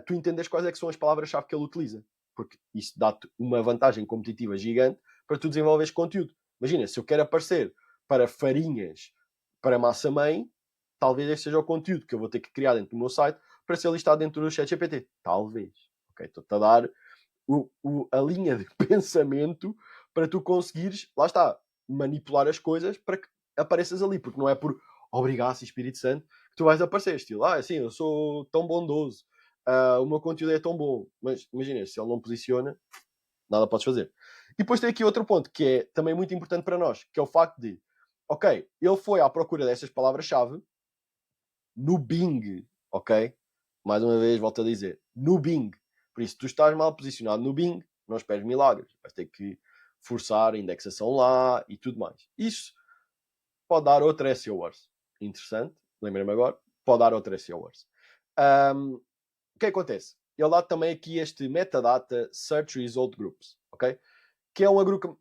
Tu entendes quais é que são as palavras-chave que ele utiliza. Porque isso dá-te uma vantagem competitiva gigante para tu desenvolveres conteúdo. Imagina, se eu quero aparecer para farinhas, para massa-mãe, talvez este seja o conteúdo que eu vou ter que criar dentro do meu site para ser listado dentro do ChatGPT. Talvez. Ok? Estou-te a dar a linha de pensamento para tu conseguires, lá está, manipular as coisas para que apareças ali, porque não é por obrigar-se Espírito Santo que tu vais aparecer, estilo, assim, eu sou tão bondoso, o meu conteúdo é tão bom, mas imagina, se ele não posiciona, nada podes fazer. E depois tem aqui outro ponto, que é também muito importante para nós, que é o facto de, ok, ele foi à procura destas palavras-chave no Bing, ok? Mais uma vez, volto a dizer, no Bing. Por isso, tu estás mal posicionado no Bing, não esperes milagres. Vais ter que forçar a indexação lá e tudo mais. Isso pode dar outra SEO Wars. Interessante, lembrei-me agora, pode dar outra SEO Wars. O que acontece? Ele dá também aqui este Metadata Search Result Groups, ok? Que é um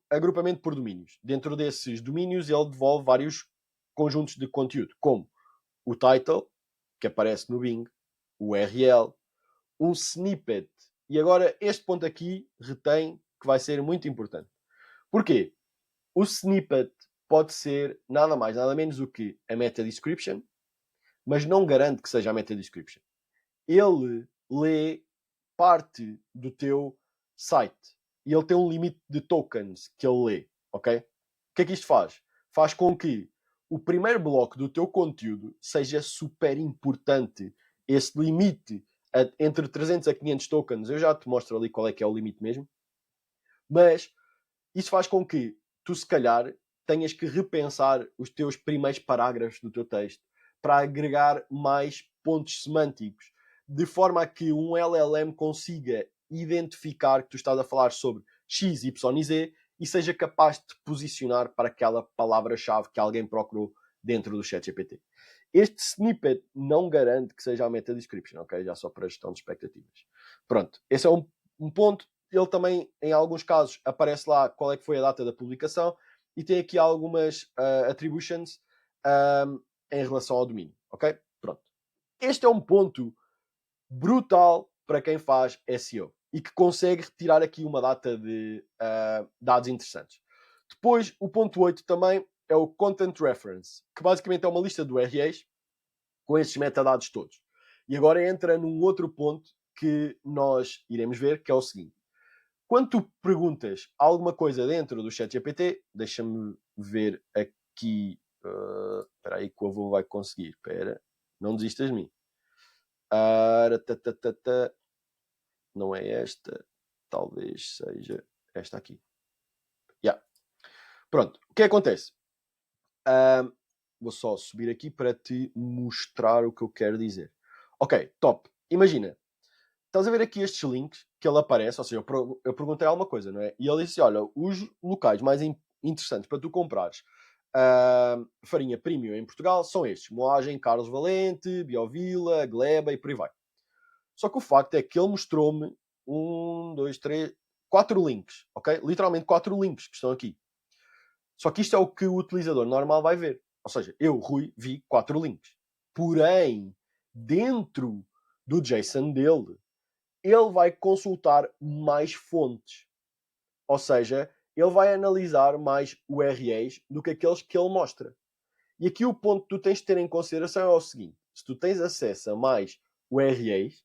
agrupamento por domínios. Dentro desses domínios, ele devolve vários conjuntos de conteúdo, como o title, que aparece no Bing, o URL, um snippet. E agora este ponto aqui retém que vai ser muito importante. Porquê? O snippet pode ser nada mais, nada menos do que a meta description, mas não garante que seja a meta description. Ele lê parte do teu site e ele tem um limite de tokens que ele lê, ok? O que é que isto faz? Faz com que o primeiro bloco do teu conteúdo seja super importante. Esse limite entre 300 a 500 tokens, eu já te mostro ali qual é que é o limite mesmo, mas isso faz com que tu, se calhar, tenhas que repensar os teus primeiros parágrafos do teu texto para agregar mais pontos semânticos, de forma a que um LLM consiga identificar que tu estás a falar sobre X, Y e Z e seja capaz de te posicionar para aquela palavra-chave que alguém procurou dentro do ChatGPT. Este snippet não garante que seja a meta description, ok? Já só para a gestão de expectativas. Pronto, esse é um ponto. Ele também, em alguns casos, aparece lá qual é que foi a data da publicação e tem aqui algumas attributions em relação ao domínio, ok? Pronto. Este é um ponto brutal para quem faz SEO e que consegue retirar aqui uma data de dados interessantes. Depois, o ponto 8 também é o Content Reference, que basicamente é uma lista de URLs com esses metadados todos. E agora entra num outro ponto que nós iremos ver, que é o seguinte. Quando tu perguntas alguma coisa dentro do ChatGPT, deixa-me ver aqui. Espera aí que o avô vai conseguir. Espera, não desistas de mim. Não é esta. Talvez seja esta aqui. Yeah. Pronto, o que acontece? Vou só subir aqui para te mostrar o que eu quero dizer. Ok, top. Imagina, estás a ver aqui estes links que ele aparece, ou seja, eu perguntei alguma coisa, não é? E ele disse, olha, os locais mais interessantes para tu comprares farinha premium em Portugal são estes. Moagem, Carlos Valente, Biovila, Gleba e por aí vai. Só que o facto é que ele mostrou-me 4 links, ok? Literalmente 4 links que estão aqui. Só que isto é o que o utilizador normal vai ver. Ou seja, eu, Rui, vi 4 links. Porém, dentro do JSON dele, ele vai consultar mais fontes. Ou seja, ele vai analisar mais URLs do que aqueles que ele mostra. E aqui o ponto que tu tens de ter em consideração é o seguinte. Se tu tens acesso a mais URLs,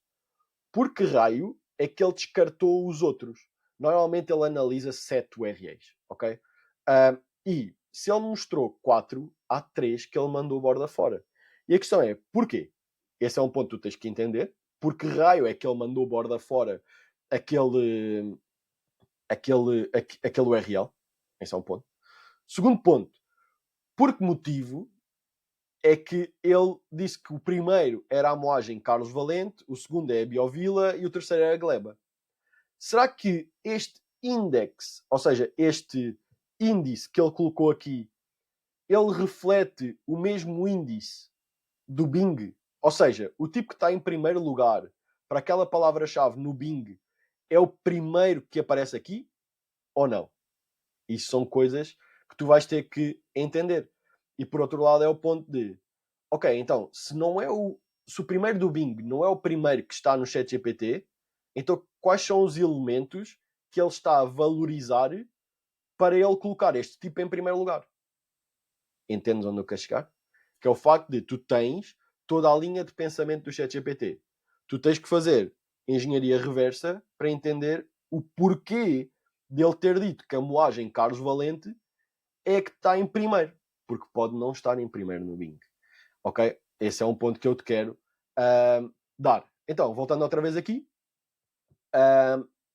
por que raio é que ele descartou os outros? Normalmente ele analisa 7 URLs, ok? E se ele mostrou 4, há 3 que ele mandou borda fora. E a questão é, porquê? Esse é um ponto que tu tens que entender. Por que raio é que ele mandou borda fora aquele aquele URL. Esse é um ponto. Segundo ponto, por que motivo é que ele disse que o primeiro era a moagem Carlos Valente, o segundo é a Biovila e o terceiro é a Gleba. Será que este index, ou seja, este índice que ele colocou aqui, ele reflete o mesmo índice do Bing? Ou seja, o tipo que está em primeiro lugar para aquela palavra-chave no Bing é o primeiro que aparece aqui? Ou não? Isso são coisas que tu vais ter que entender. E por outro lado é o ponto de, ok, então, se o primeiro do Bing não é o primeiro que está no ChatGPT, então quais são os elementos que ele está a valorizar para ele colocar este tipo em primeiro lugar? Entendes onde eu quero chegar? Que é o facto de tu tens toda a linha de pensamento do ChatGPT. Tu tens que fazer engenharia reversa para entender o porquê dele ter dito que a moagem Carlos Valente é que está em primeiro. Porque pode não estar em primeiro no Bing. Ok? Esse é um ponto que eu te quero dar. Então, voltando outra vez aqui.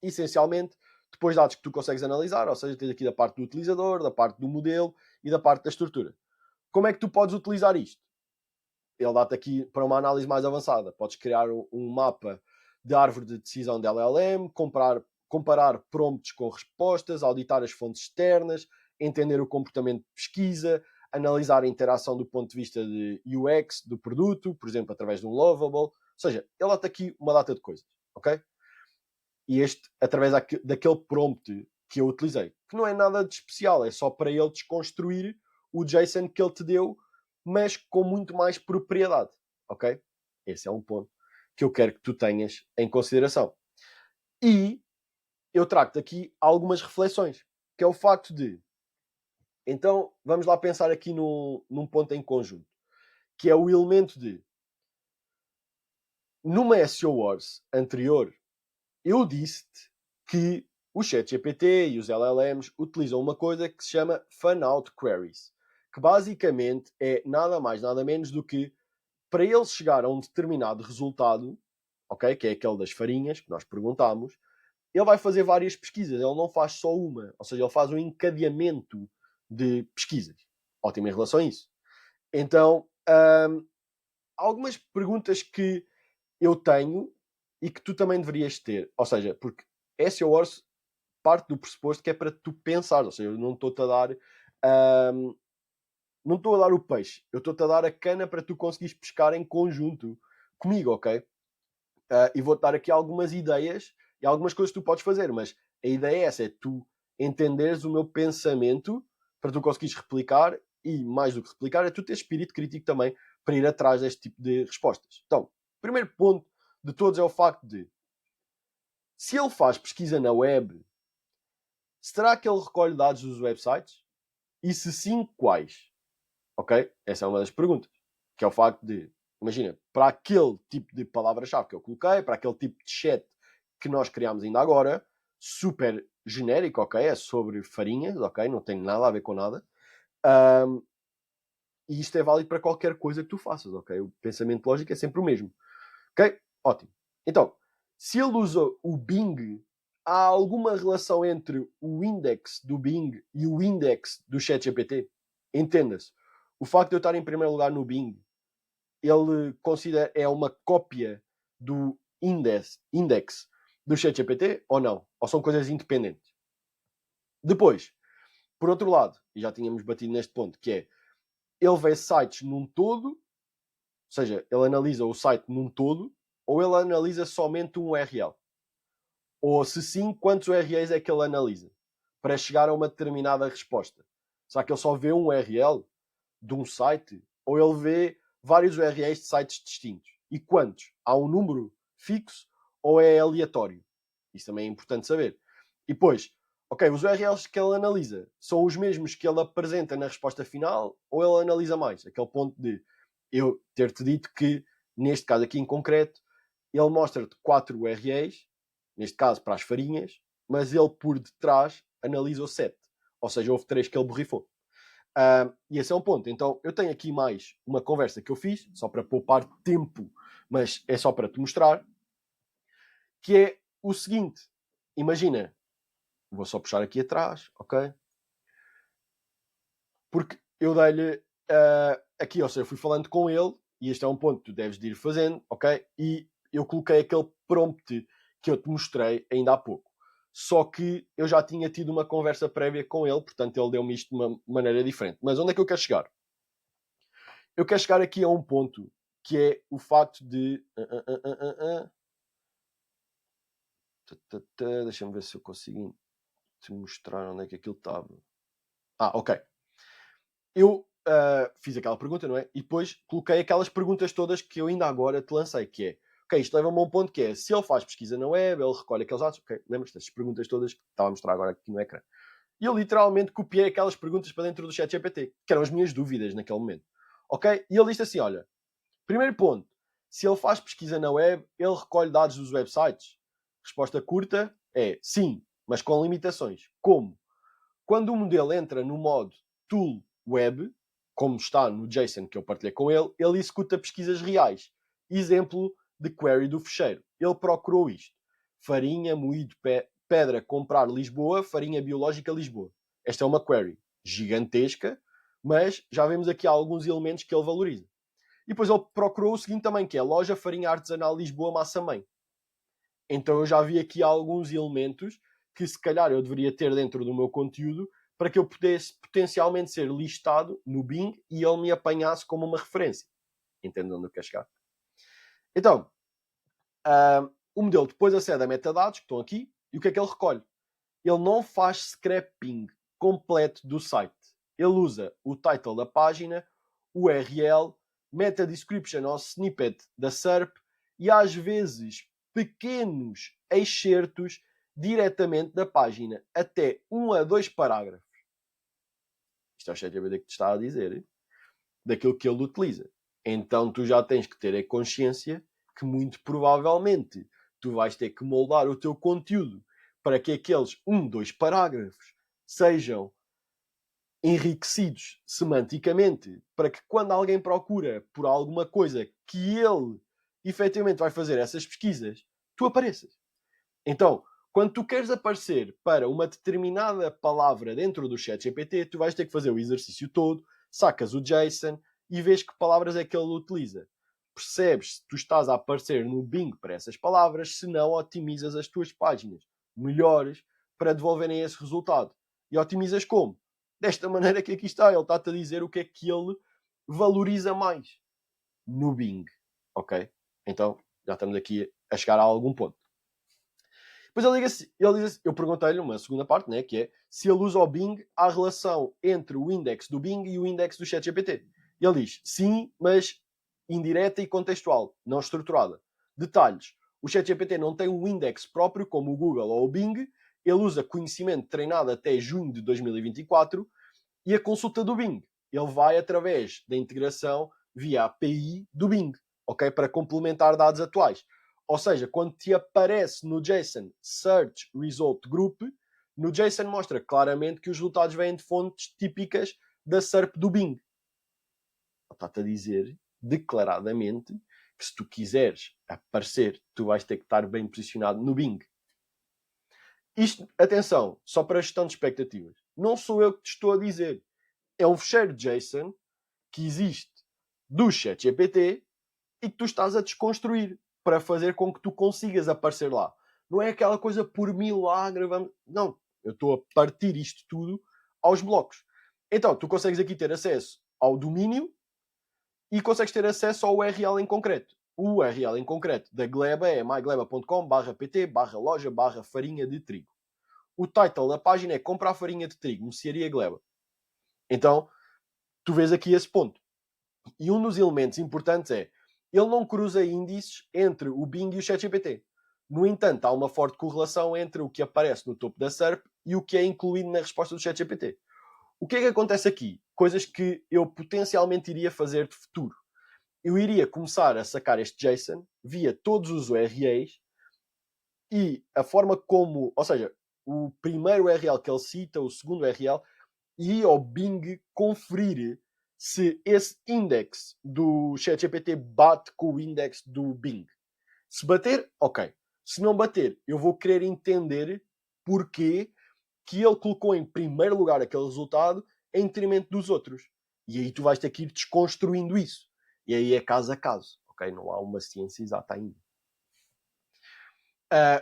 Essencialmente, depois dados que tu consegues analisar, ou seja, tens aqui da parte do utilizador, da parte do modelo e da parte da estrutura. Como é que tu podes utilizar isto? Ele dá-te aqui para uma análise mais avançada. Podes criar um mapa de árvore de decisão de LLM, comparar prompts com respostas, auditar as fontes externas, entender o comportamento de pesquisa, analisar a interação do ponto de vista de UX do produto, por exemplo, através de um Lovable. Ou seja, ele dá-te aqui uma data de coisas, ok? E este, através daquele prompt que eu utilizei, que não é nada de especial, é só para ele desconstruir o JSON que ele te deu, mas com muito mais propriedade, ok? Esse é um ponto que eu quero que tu tenhas em consideração. E eu trago-te aqui algumas reflexões, que é o facto de... Então, vamos lá pensar aqui num ponto em conjunto, que é o elemento de... Numa SEO Wars anterior, eu disse-te que o ChatGPT e os LLMs utilizam uma coisa que se chama fan-out queries, que basicamente é nada mais, nada menos do que para ele chegar a um determinado resultado, ok, que é aquele das farinhas que nós perguntámos, ele vai fazer várias pesquisas, ele não faz só uma, ou seja, ele faz um encadeamento de pesquisas. Ótimo em relação a isso. Então, algumas perguntas que eu tenho e que tu também deverias ter, ou seja, porque SEO Wars parte do pressuposto que é para tu pensar, ou seja, eu não estou-te a dar não estou a dar o peixe, eu estou-te a dar a cana para tu conseguires pescar em conjunto comigo, ok? E vou-te dar aqui algumas ideias e algumas coisas que tu podes fazer, mas a ideia é essa, é tu entenderes o meu pensamento para tu conseguires replicar e, mais do que replicar, é tu ter espírito crítico também para ir atrás deste tipo de respostas. Então, o primeiro ponto de todos é o facto de, se ele faz pesquisa na web, será que ele recolhe dados dos websites? E se sim, quais? Ok? Essa é uma das perguntas. Que é o facto de, imagina, para aquele tipo de palavra-chave que eu coloquei, para aquele tipo de chat que nós criámos ainda agora, super genérico, ok? É sobre farinhas, ok? Não tem nada a ver com nada. E isto é válido para qualquer coisa que tu faças, ok? O pensamento lógico é sempre o mesmo. Ok? Ótimo. Então, se ele usa o Bing, há alguma relação entre o index do Bing e o index do ChatGPT? Entenda-se. O facto de eu estar em primeiro lugar no Bing, ele considera é uma cópia do index do ChatGPT ou não? Ou são coisas independentes? Depois, por outro lado, e já tínhamos batido neste ponto, que é, ele vê sites num todo, ou seja, ele analisa o site num todo, ou ele analisa somente um URL? Ou se sim, quantos URLs é que ele analisa para chegar a uma determinada resposta? Será que ele só vê um URL de um site? Ou ele vê vários URLs de sites distintos? E quantos? Há um número fixo ou é aleatório? Isso também é importante saber. E depois, ok, os URLs que ele analisa são os mesmos que ele apresenta na resposta final ou ele analisa mais? Aquele ponto de eu ter-te dito que, neste caso aqui em concreto, ele mostra-te 4 URLs, neste caso para as farinhas, mas ele por detrás analisou 7. Ou seja, houve 3 que ele borrifou. E esse é um ponto. Então, eu tenho aqui mais uma conversa que eu fiz, só para poupar tempo, mas é só para te mostrar, que é o seguinte. Imagina, Vou só puxar aqui atrás, ok? Porque eu dei-lhe aqui, ou seja, eu fui falando com ele, e este é um ponto que tu deves de ir fazendo, ok? E eu coloquei aquele prompt que eu te mostrei ainda há pouco. Só que eu já tinha tido uma conversa prévia com ele, portanto ele deu-me isto de uma maneira diferente. Mas onde é que eu quero chegar? Eu quero chegar aqui a um ponto que é o facto de... Deixa-me ver se eu consigo te mostrar onde é que aquilo estava. Ok. Eu fiz aquela pergunta, não é? E depois coloquei aquelas perguntas todas que eu ainda agora te lancei, que é, ok, isto leva-me a um ponto que é, se ele faz pesquisa na web, ele recolhe aqueles dados, ok, lembras-te das perguntas todas que estava a mostrar agora aqui no ecrã. E eu literalmente copiei aquelas perguntas para dentro do ChatGPT, que eram as minhas dúvidas naquele momento. Ok? E ele disse assim, olha, primeiro ponto, se ele faz pesquisa na web, ele recolhe dados dos websites? Resposta curta é sim, mas com limitações. Como? Quando o modelo entra no modo tool web, como está no JSON que eu partilhei com ele, ele executa pesquisas reais. Exemplo de query do fecheiro. Ele procurou isto. Farinha, moído, pedra, comprar Lisboa, farinha biológica Lisboa. Esta é uma query gigantesca, mas já vemos aqui alguns elementos que ele valoriza. E depois ele procurou o seguinte também, que é loja farinha artesanal Lisboa, massa mãe. Então eu já vi aqui alguns elementos que se calhar eu deveria ter dentro do meu conteúdo para que eu pudesse potencialmente ser listado no Bing e ele me apanhasse como uma referência. Entendem onde eu quero chegar? Então, o modelo depois acede a metadados que estão aqui e o que é que ele recolhe? Ele não faz scraping completo do site. Ele usa o title da página, o URL, meta description ou snippet da SERP e às vezes pequenos excertos diretamente da página, até 1 a 2 parágrafos. Isto é o ChatGPT que te está a dizer, hein? Daquilo que ele utiliza. Então tu já tens que ter a consciência que muito provavelmente tu vais ter que moldar o teu conteúdo para que aqueles 1, 2 parágrafos sejam enriquecidos semanticamente, para que quando alguém procura por alguma coisa que ele efetivamente vai fazer essas pesquisas, tu apareças. Então, quando tu queres aparecer para uma determinada palavra dentro do ChatGPT, tu vais ter que fazer o exercício todo, sacas o JSON e vês que palavras é que ele utiliza. Percebes se tu estás a aparecer no Bing para essas palavras, se não otimizas as tuas páginas melhores para devolverem esse resultado. E otimizas como? Desta maneira que aqui está, ele está-te a dizer o que é que ele valoriza mais no Bing. Ok? Então, já estamos aqui a chegar a algum ponto. Depois ele diz assim, eu perguntei-lhe uma segunda parte, né, que é se ele usa o Bing a relação entre o index do Bing e o index do ChatGPT. Ele diz sim, mas indireta e contextual, não estruturada. Detalhes. O ChatGPT não tem um index próprio como o Google ou o Bing. Ele usa conhecimento treinado até junho de 2024 e a consulta do Bing. Ele vai através da integração via API do Bing, ok? Para complementar dados atuais. Ou seja, quando te aparece no JSON Search Result Group, no JSON mostra claramente que os resultados vêm de fontes típicas da SERP do Bing. Está-te a dizer declaradamente que se tu quiseres aparecer, tu vais ter que estar bem posicionado no Bing. Isto, atenção, só para a gestão de expectativas. Não sou eu que te estou a dizer. É um fecheiro JSON que existe do ChatGPT e que tu estás a desconstruir para fazer com que tu consigas aparecer lá. Não é aquela coisa por milagre. Não, eu estou a partir isto tudo aos blocos. Então, tu consegues aqui ter acesso ao domínio e consegues ter acesso ao URL em concreto. O URL em concreto da Gleba é mygleba.com/pt/loja/farinha de trigo. O title da página é comprar farinha de trigo, mercearia Gleba. Então, tu vês aqui esse ponto. E um dos elementos importantes é, ele não cruza índices entre o Bing e o ChatGPT. No entanto, há uma forte correlação entre o que aparece no topo da SERP e o que é incluído na resposta do ChatGPT. O que é que acontece aqui? Coisas que eu potencialmente iria fazer de futuro. Eu iria começar a sacar este JSON via todos os URLs e a forma como, ou seja, o primeiro URL que ele cita, o segundo URL, e ao Bing conferir se esse index do ChatGPT bate com o index do Bing. Se bater, ok. Se não bater, eu vou querer entender porquê que ele colocou em primeiro lugar aquele resultado em detrimento dos outros. E aí tu vais ter que ir desconstruindo isso. E aí é caso a caso. Ok? Não há uma ciência exata ainda.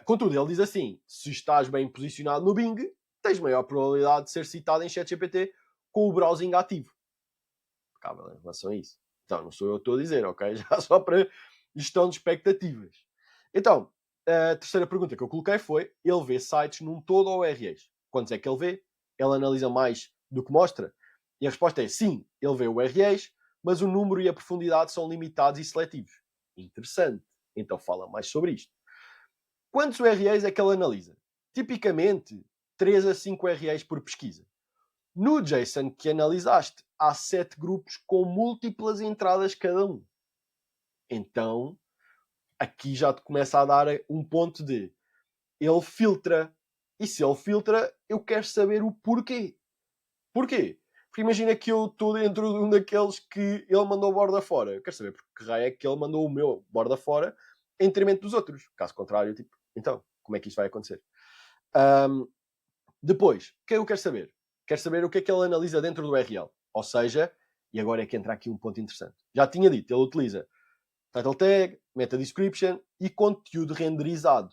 Contudo, ele diz assim: se estás bem posicionado no Bing, tens maior probabilidade de ser citado em ChatGPT com o browsing ativo. Acaba em relação a isso. Então, não sou eu que estou a dizer, ok? Já só para gestão de expectativas. Então, a terceira pergunta que eu coloquei foi: ele vê sites num todo ou URLs? Quantos é que ele vê? Ele analisa mais do que mostra? E a resposta é sim, ele vê URLs, mas o número e a profundidade são limitados e seletivos. Interessante. Então fala mais sobre isto. Quantos URLs é que ele analisa? Tipicamente, 3 a 5 URLs por pesquisa. No JSON que analisaste, há 7 grupos com múltiplas entradas cada um. Então, aqui já te começa a dar um ponto de ele filtra. E se ele filtra, eu quero saber o porquê. Porquê? Porque imagina que eu estou dentro de um daqueles que ele mandou borda fora. Eu quero saber porque que raio é que ele mandou o meu borda fora em detrimento dos outros. Caso contrário, tipo, então, como é que isto vai acontecer? Depois, o que é que eu quero saber? Quero saber o que é que ele analisa dentro do URL. Ou seja, e agora é que entra aqui um ponto interessante. Já tinha dito, ele utiliza title tag, meta description e conteúdo renderizado.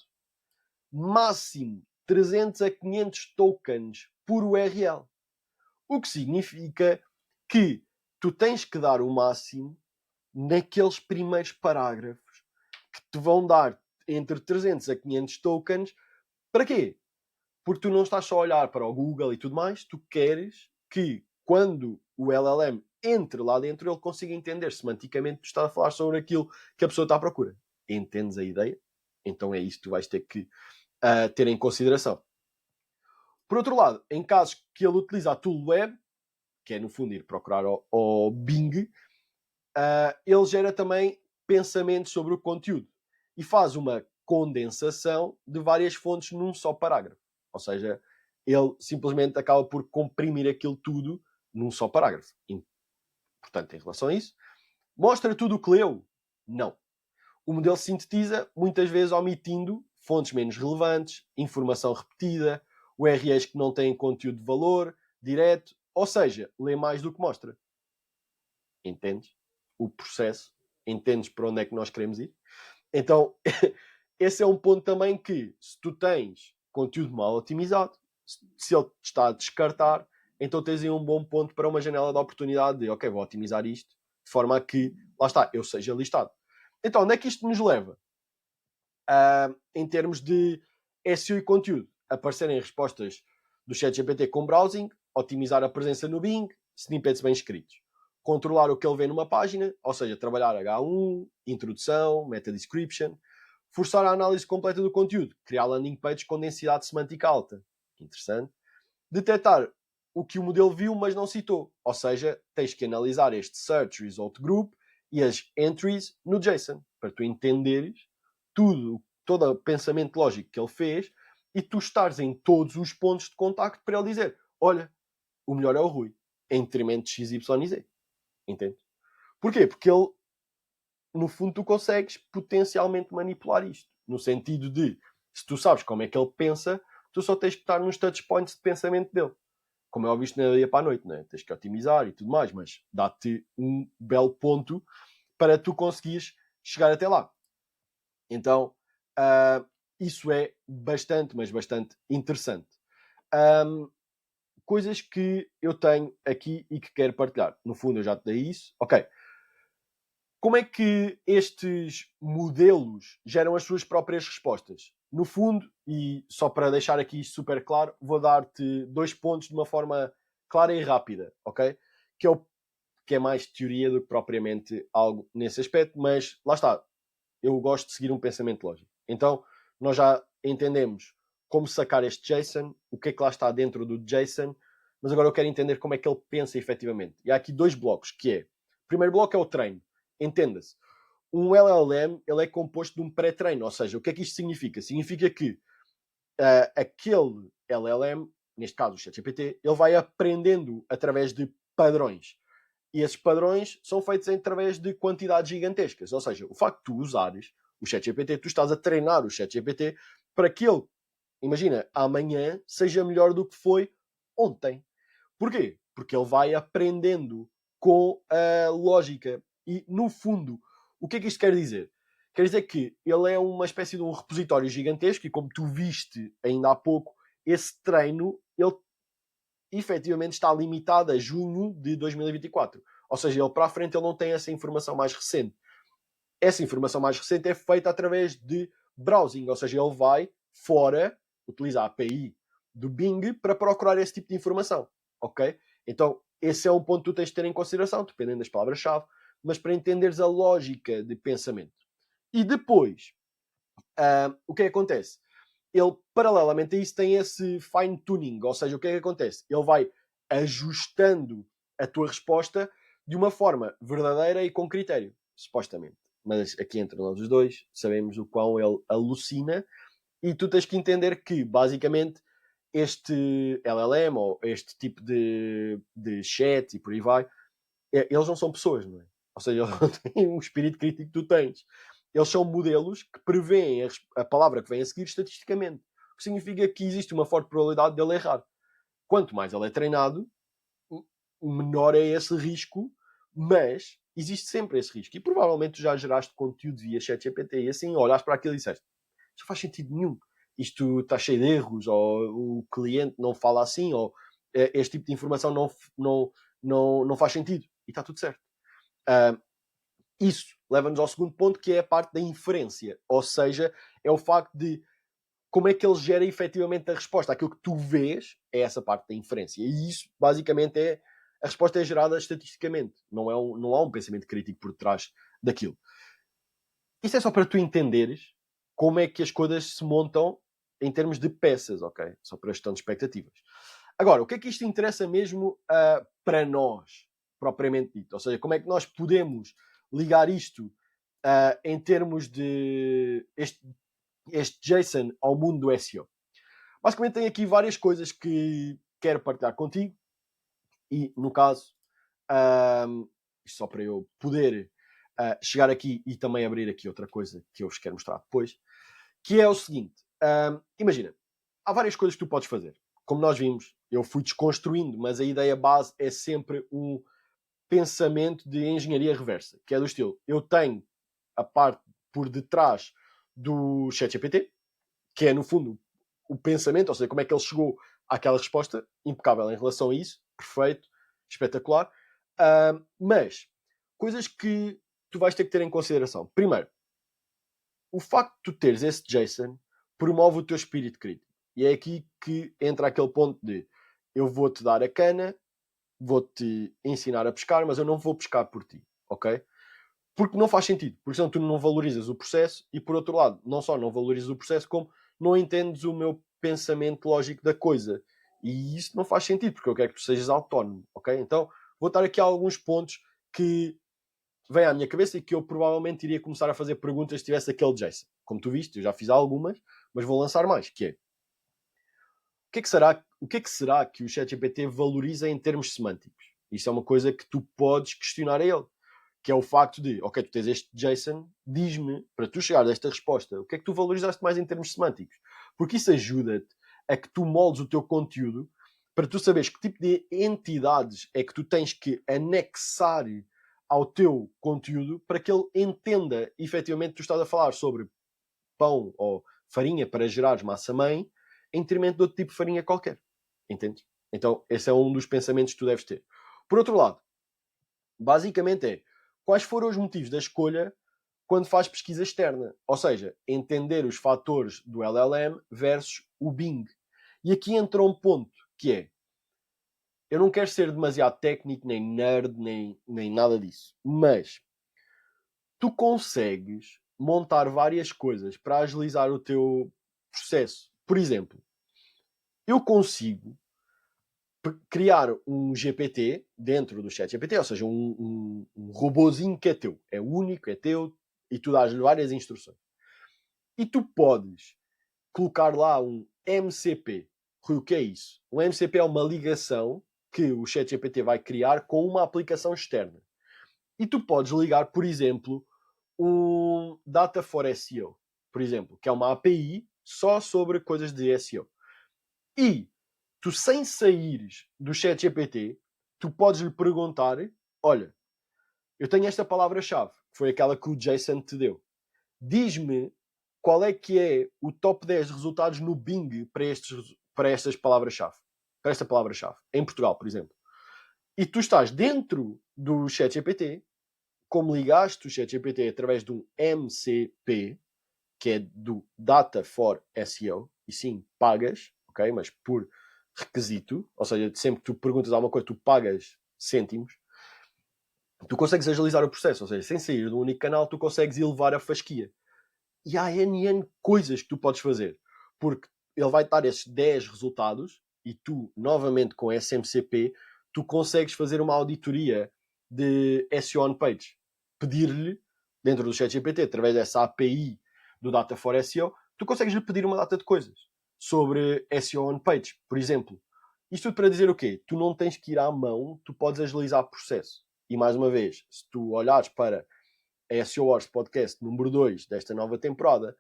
Máximo 300 a 500 tokens por URL. O que significa que tu tens que dar o máximo naqueles primeiros parágrafos que te vão dar entre 300 a 500 tokens. Para quê? Porque tu não estás só a olhar para o Google e tudo mais, tu queres que quando o LLM entre lá dentro ele consiga entender semanticamente que tu estás a falar sobre aquilo que a pessoa está à procura. Entendes a ideia? Então é isso que tu vais ter que ter em consideração. Por outro lado, em casos que ele utiliza a tool web, que é no fundo ir procurar ao Bing, ele gera também pensamentos sobre o conteúdo e faz uma condensação de várias fontes num só parágrafo. Ou seja, ele simplesmente acaba por comprimir aquilo tudo num só parágrafo. E, portanto, em relação a isso, mostra tudo o que leu? Não. O modelo sintetiza, muitas vezes omitindo fontes menos relevantes, informação repetida, URLs que não têm conteúdo de valor direto, ou seja, lê mais do que mostra. Entendes o processo? Entendes para onde é que nós queremos ir? Então, esse é um ponto também que, se tu tens conteúdo mal otimizado, se ele te está a descartar, então tens aí um bom ponto para uma janela de oportunidade de, ok, vou otimizar isto, de forma a que, lá está, eu seja listado. Então, onde é que isto nos leva? Em termos de SEO e conteúdo, aparecerem respostas do ChatGPT com browsing, otimizar a presença no Bing, snippets bem escritos. Controlar o que ele vê numa página, ou seja, trabalhar H1, introdução, meta description, forçar a análise completa do conteúdo, criar landing pages com densidade semântica alta. Interessante. Detectar o que o modelo viu, mas não citou. Ou seja, tens que analisar este Search Result Group e as entries no JSON, para tu entenderes todo o pensamento lógico que ele fez e tu estares em todos os pontos de contacto para ele dizer, olha, o melhor é o Rui, em detrimento de X, Y e Z. Entende? Porquê? Porque ele, no fundo, tu consegues potencialmente manipular isto. No sentido de, se tu sabes como é que ele pensa, tu só tens que estar nos touch points de pensamento dele. Como é óbvio, isto não é do dia para a noite, não é? Tens que otimizar e tudo mais, mas dá-te um belo ponto para tu conseguires chegar até lá. Então, isso é bastante, mas bastante interessante. Coisas que eu tenho aqui e que quero partilhar. No fundo, eu já te dei isso. Ok. Como é que estes modelos geram as suas próprias respostas? No fundo, e só para deixar aqui super claro, vou dar-te 2 pontos de uma forma clara e rápida, ok? Que é mais teoria do que propriamente algo nesse aspecto, mas lá está. Eu gosto de seguir um pensamento lógico. Então, nós já entendemos como sacar este JSON, o que é que lá está dentro do JSON, mas agora eu quero entender como é que ele pensa efetivamente. E há aqui 2 blocos, que é... O primeiro bloco é o treino. Entenda-se. Um LLM ele é composto de um pré-treino, ou seja, o que é que isto significa? Significa que aquele LLM, neste caso o ChatGPT, ele vai aprendendo através de padrões. E esses padrões são feitos através de quantidades gigantescas. Ou seja, o facto de tu usares o ChatGPT, tu estás a treinar o ChatGPT para que ele, imagina, amanhã seja melhor do que foi ontem. Porquê? Porque ele vai aprendendo com a lógica. E, no fundo, o que é que isto quer dizer? Quer dizer que ele é uma espécie de um repositório gigantesco e, como tu viste ainda há pouco, esse treino, ele efetivamente está limitado a junho de 2024. Ou seja, ele para a frente ele não tem essa informação mais recente. Essa informação mais recente é feita através de browsing, ou seja, ele vai fora, utiliza a API do Bing para procurar esse tipo de informação, ok? Então, esse é um ponto que tu tens de ter em consideração, dependendo das palavras-chave, mas para entenderes a lógica de pensamento. E depois, o que é que acontece? Ele, paralelamente a isso, tem esse fine-tuning, ou seja, o que é que acontece? Ele vai ajustando a tua resposta de uma forma verdadeira e com critério, supostamente. Mas aqui entre nós os dois, sabemos o quão ele alucina e tu tens que entender que, basicamente, este LLM ou este tipo de chat e por aí vai, eles não são pessoas, não é? Ou seja, eles não têm um espírito crítico que tu tens. Eles são modelos que prevêem a palavra que vem a seguir estatisticamente. O que significa que existe uma forte probabilidade dele errar. Quanto mais ele é treinado, menor é esse risco, mas existe sempre esse risco. E provavelmente tu já geraste conteúdo via ChatGPT e assim olhaste para aquilo e disseste: isto não faz sentido nenhum. Isto está cheio de erros, ou o cliente não fala assim, ou este tipo de informação não faz sentido. E está tudo certo. Isso leva-nos ao segundo ponto, que é a parte da inferência. Ou seja, é o facto de como é que ele gera efetivamente a resposta. Aquilo que tu vês é essa parte da inferência. E isso, basicamente, é a resposta é gerada estatisticamente. Não há um pensamento crítico por trás daquilo. Isso é só para tu entenderes como é que as coisas se montam em termos de peças, ok? Só para a gestão de expectativas. Agora, o que é que isto interessa mesmo para nós, propriamente dito? Ou seja, como é que nós podemos ligar isto em termos de este JSON ao mundo do SEO? Basicamente, tem aqui várias coisas que quero partilhar contigo e, no caso, isto só para eu poder chegar aqui e também abrir aqui outra coisa que eu vos quero mostrar depois, que é o seguinte. Imagina, há várias coisas que tu podes fazer. Como nós vimos, eu fui desconstruindo, mas a ideia base é sempre um pensamento de engenharia reversa, que é do estilo, eu tenho a parte por detrás do ChatGPT, que é, no fundo, o pensamento, ou seja, como é que ele chegou àquela resposta, impecável em relação a isso, perfeito, espetacular. Mas, coisas que tu vais ter que ter em consideração. Primeiro, o facto de tu teres esse JSON promove o teu espírito crítico. E é aqui que entra aquele ponto de eu vou-te dar a cana, vou-te ensinar a pescar, mas eu não vou pescar por ti, ok? Porque não faz sentido, porque senão tu não valorizas o processo e, por outro lado, não só não valorizas o processo, como não entendes o meu pensamento lógico da coisa. E isso não faz sentido, porque eu quero que tu sejas autónomo, ok? Então, vou dar aqui alguns pontos que vêm à minha cabeça e que eu provavelmente iria começar a fazer perguntas se tivesse aquele JSON. Como tu viste, eu já fiz algumas, mas vou lançar mais, que é o que é que será que o ChatGPT valoriza em termos semânticos? Isso é uma coisa que tu podes questionar a ele, que é o facto de, ok, tu tens este JSON, diz-me, para tu chegar a esta resposta, o que é que tu valorizaste mais em termos semânticos? Porque isso ajuda-te a que tu moldes o teu conteúdo para tu saberes que tipo de entidades é que tu tens que anexar ao teu conteúdo para que ele entenda efetivamente que tu estás a falar sobre pão ou farinha para gerares massa-mãe em detrimento de outro tipo de farinha qualquer. Entendes? Então, esse é um dos pensamentos que tu deves ter. Por outro lado, basicamente é quais foram os motivos da escolha quando faz pesquisa externa. Ou seja, entender os fatores do LLM versus o Bing. E aqui entra um ponto que é, eu não quero ser demasiado técnico, nem nerd, nem nada disso, mas tu consegues montar várias coisas para agilizar o teu processo. Por exemplo, eu consigo criar um GPT dentro do chat GPT, ou seja, um robozinho que é teu, é único, é teu, e tu dás-lhe várias instruções. E tu podes colocar lá um MCP. Rui, o que é isso? Um MCP é uma ligação que o chat GPT vai criar com uma aplicação externa. E tu podes ligar, por exemplo, um Data for SEO, por exemplo, que é uma API só sobre coisas de SEO. E tu, sem saíres do ChatGPT, tu podes lhe perguntar, olha, eu tenho esta palavra-chave, que foi aquela que o Jason te deu. Diz-me qual é que é o top 10 resultados no Bing para estas palavras-chave. Para esta palavra-chave. Em Portugal, por exemplo. E tu estás dentro do ChatGPT, como ligaste o ChatGPT através de um MCP, que é do Data for SEO, e sim, pagas, ok? Mas por requisito, ou seja, sempre que tu perguntas alguma coisa, tu pagas cêntimos, tu consegues agilizar o processo, ou seja, sem sair de um único canal, tu consegues elevar a fasquia. E há N coisas que tu podes fazer, porque ele vai dar esses 10 resultados e tu, novamente com SMCP, tu consegues fazer uma auditoria de SEO on page. Pedir-lhe, dentro do ChatGPT, através dessa API do Data for SEO, tu consegues-lhe pedir uma data de coisas sobre SEO on page. Por exemplo, isto tudo para dizer o quê? Tu não tens que ir à mão, tu podes agilizar o processo. E mais uma vez, se tu olhares para a SEO Wars Podcast número 2 desta nova temporada,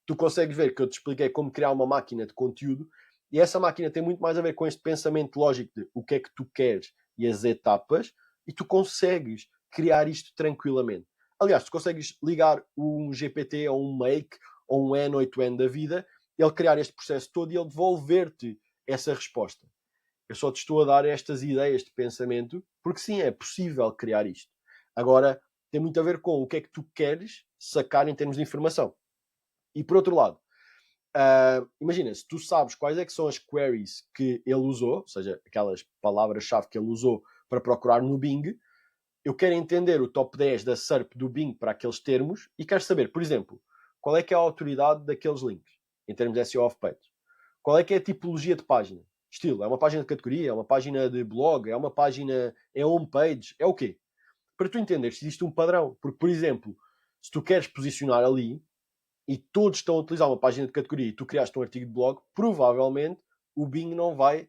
tu consegues ver que eu te expliquei como criar uma máquina de conteúdo, e essa máquina tem muito mais a ver com este pensamento lógico de o que é que tu queres e as etapas, e tu consegues criar isto tranquilamente. Aliás, tu consegues ligar um GPT ou um Make ou um N8N da vida, ele criar este processo todo e ele devolver-te essa resposta. Eu só te estou a dar estas ideias de pensamento, porque sim, é possível criar isto. Agora, tem muito a ver com o que é que tu queres sacar em termos de informação. E por outro lado, imagina, se tu sabes quais é que são as queries que ele usou, ou seja, aquelas palavras-chave que ele usou para procurar no Bing, eu quero entender o top 10 da SERP do Bing para aqueles termos e quero saber, por exemplo, qual é que é a autoridade daqueles links, em termos de SEO off-page. Qual é que é a tipologia de página? Estilo, é uma página de categoria, é uma página de blog, é uma página, é homepage, é o quê? Para tu entenderes se existe um padrão. Porque, por exemplo, se tu queres posicionar ali e todos estão a utilizar uma página de categoria e tu criaste um artigo de blog, provavelmente o Bing não vai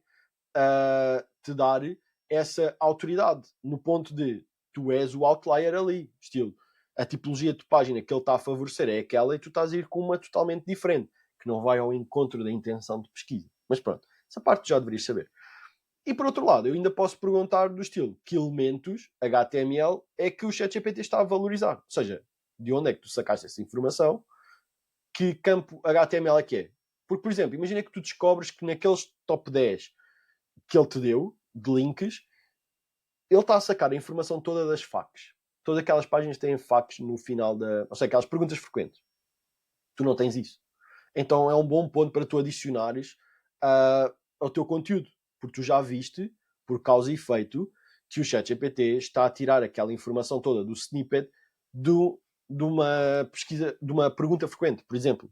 te dar essa autoridade. No ponto de tu és o outlier ali. Estilo, a tipologia de página que ele está a favorecer é aquela e tu estás a ir com uma totalmente diferente, que não vai ao encontro da intenção de pesquisa. Mas pronto, essa parte tu já deverias saber. E por outro lado, eu ainda posso perguntar do estilo que elementos HTML é que o ChatGPT está a valorizar. Ou seja, de onde é que tu sacaste essa informação? Que campo HTML é que é? Porque, por exemplo, imagina que tu descobres que naqueles top 10 que ele te deu, de links, ele está a sacar a informação toda das FAQs. Todas aquelas páginas têm FAQs no final da... Ou seja, aquelas perguntas frequentes. Tu não tens isso. Então é um bom ponto para tu adicionares ao teu conteúdo. Porque tu já viste, por causa e efeito, que o ChatGPT está a tirar aquela informação toda do snippet de uma pesquisa, de uma pergunta frequente, por exemplo.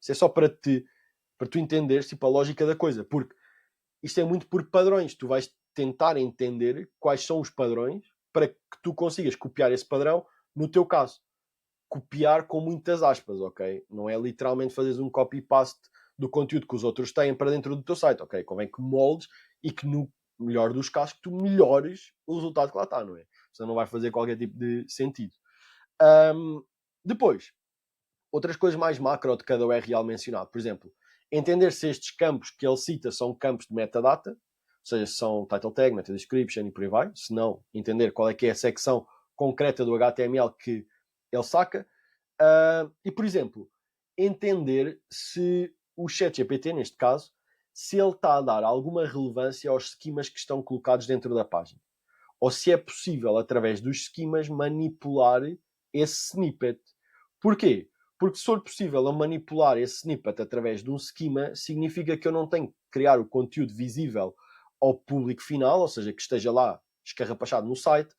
Isso é só para tu entenderes tipo, a lógica da coisa. Porque isto é muito por padrões. Tu vais tentar entender quais são os padrões para que tu consigas copiar esse padrão no teu caso. Copiar com muitas aspas, ok? Não é literalmente fazeres um copy-paste do conteúdo que os outros têm para dentro do teu site, ok? Convém que moldes e que no melhor dos casos que tu melhores o resultado que lá está, não é? Senão não vai fazer qualquer tipo de sentido. Depois, outras coisas mais macro de cada URL mencionado. Por exemplo, entender se estes campos que ele cita são campos de metadata, ou seja, se são title tag, meta description e por aí vai. Se não, entender qual é que é a secção concreta do HTML que ele saca. E, por exemplo, entender se o ChatGPT, neste caso, se ele está a dar alguma relevância aos esquemas que estão colocados dentro da página. Ou se é possível, através dos esquemas, manipular esse snippet. Porquê? Porque se for possível eu manipular esse snippet através de um esquema, significa que eu não tenho que criar o conteúdo visível ao público final, ou seja, que esteja lá escarrapachado no site.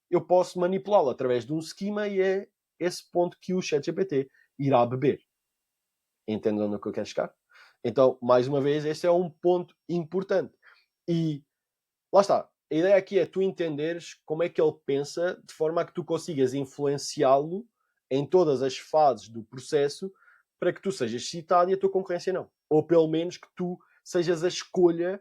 Eu posso manipulá-lo através de um esquema e é esse ponto que o ChatGPT irá beber. Entendem onde é que eu quero chegar? Então, mais uma vez, esse é um ponto importante. E lá está. A ideia aqui é tu entenderes como é que ele pensa de forma a que tu consigas influenciá-lo em todas as fases do processo para que tu sejas citado e a tua concorrência não. Ou pelo menos que tu sejas a escolha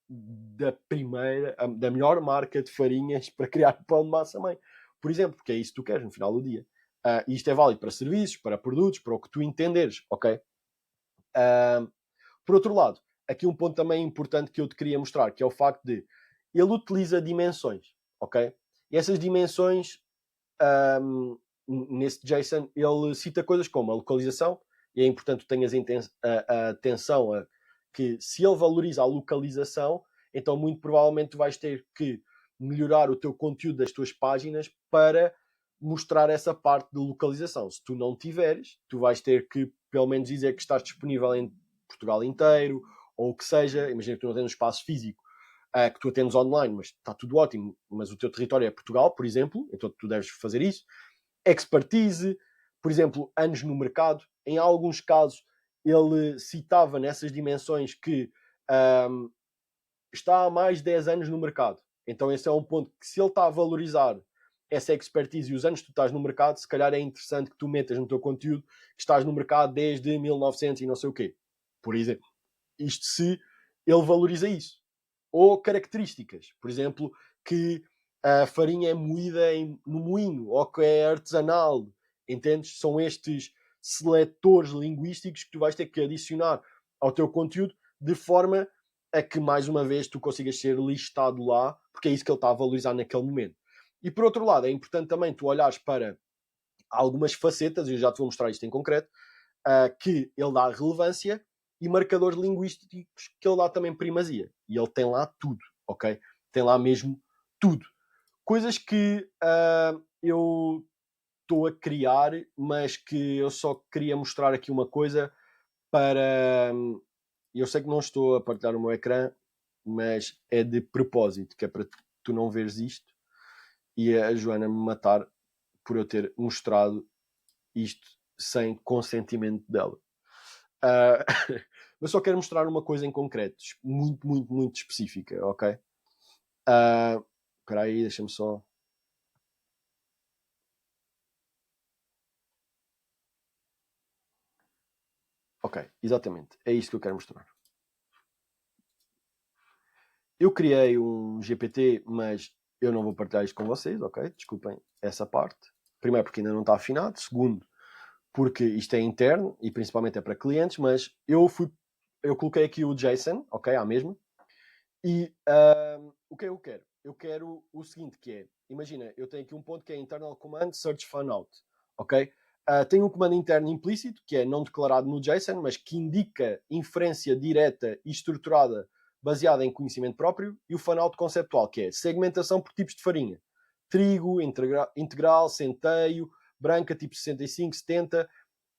da melhor marca de farinhas para criar pão de massa mãe. Por exemplo, porque é isso que tu queres no final do dia. E isto é válido para serviços, para produtos, para o que tu entenderes, ok? Por outro lado, aqui um ponto também importante que eu te queria mostrar, que é o facto de ele utiliza dimensões, ok? E essas dimensões, nesse JSON, ele cita coisas como a localização, e é importante que tenhas a atenção a que se ele valoriza a localização, então muito provavelmente tu vais ter que melhorar o teu conteúdo das tuas páginas para mostrar essa parte de localização. Se tu não tiveres, tu vais ter que pelo menos dizer que estás disponível em Portugal inteiro, ou o que seja. Imagina que tu não tens um espaço físico, que tu atendes online, mas está tudo ótimo, mas o teu território é Portugal, por exemplo, então tu deves fazer isso. Expertise, por exemplo, anos no mercado. Em alguns casos, ele citava nessas dimensões que está há mais de 10 anos no mercado. Então esse é um ponto que, se ele está a valorizar essa expertise e os anos que tu estás no mercado, se calhar é interessante que tu metas no teu conteúdo que estás no mercado desde 1900 e não sei o quê. Por exemplo, isto se ele valoriza isso. Ou características, por exemplo, que a farinha é moída no moinho, ou que é artesanal, entendes? São estes seletores linguísticos que tu vais ter que adicionar ao teu conteúdo, de forma a que, mais uma vez, tu consigas ser listado lá, porque é isso que ele está a valorizar naquele momento. E, por outro lado, é importante também tu olhares para algumas facetas, e eu já te vou mostrar isto em concreto, que ele dá relevância, e marcadores linguísticos que ele dá também primazia. E ele tem lá tudo, ok? Tem lá mesmo tudo. Coisas que eu estou a criar, mas que eu só queria mostrar aqui uma coisa para... Eu sei que não estou a partilhar o meu ecrã, mas é de propósito, que é para tu não veres isto e a Joana me matar por eu ter mostrado isto sem consentimento dela. Mas só quero mostrar uma coisa em concreto, muito, muito, muito específica, ok? Espera aí, deixa-me só... Ok, exatamente, é isto que eu quero mostrar. Eu criei um GPT, mas eu não vou partilhar isto com vocês, ok? Desculpem essa parte. Primeiro, porque ainda não está afinado. Segundo, porque isto é interno e principalmente é para clientes, mas eu coloquei aqui o JSON, ok, à mesma. E o que eu quero? Eu quero o seguinte, que é, imagina, eu tenho aqui um ponto que é internal command search fan out, ok? Tenho um comando interno implícito, que é não declarado no JSON, mas que indica inferência direta e estruturada baseada em conhecimento próprio, e o fan out conceptual, que é segmentação por tipos de farinha. Trigo, integral, centeio, branca, tipo 65, 70.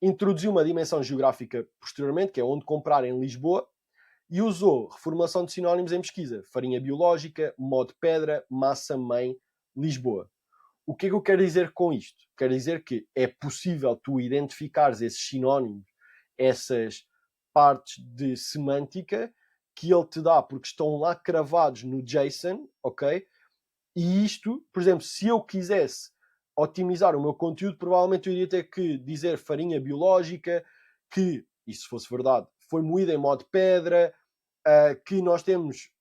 Introduziu uma dimensão geográfica posteriormente, que é onde comprar em Lisboa, e usou reformulação de sinónimos em pesquisa. Farinha biológica, modo pedra, massa-mãe, Lisboa. O que é que eu quero dizer com isto? Quero dizer que é possível tu identificares esses sinónimos, essas partes de semântica que ele te dá, porque estão lá cravados no JSON, ok? E isto, por exemplo, se eu quisesse otimizar o meu conteúdo, provavelmente eu iria ter que dizer farinha biológica, que, e se fosse verdade, foi moída em modo pedra, que nós temos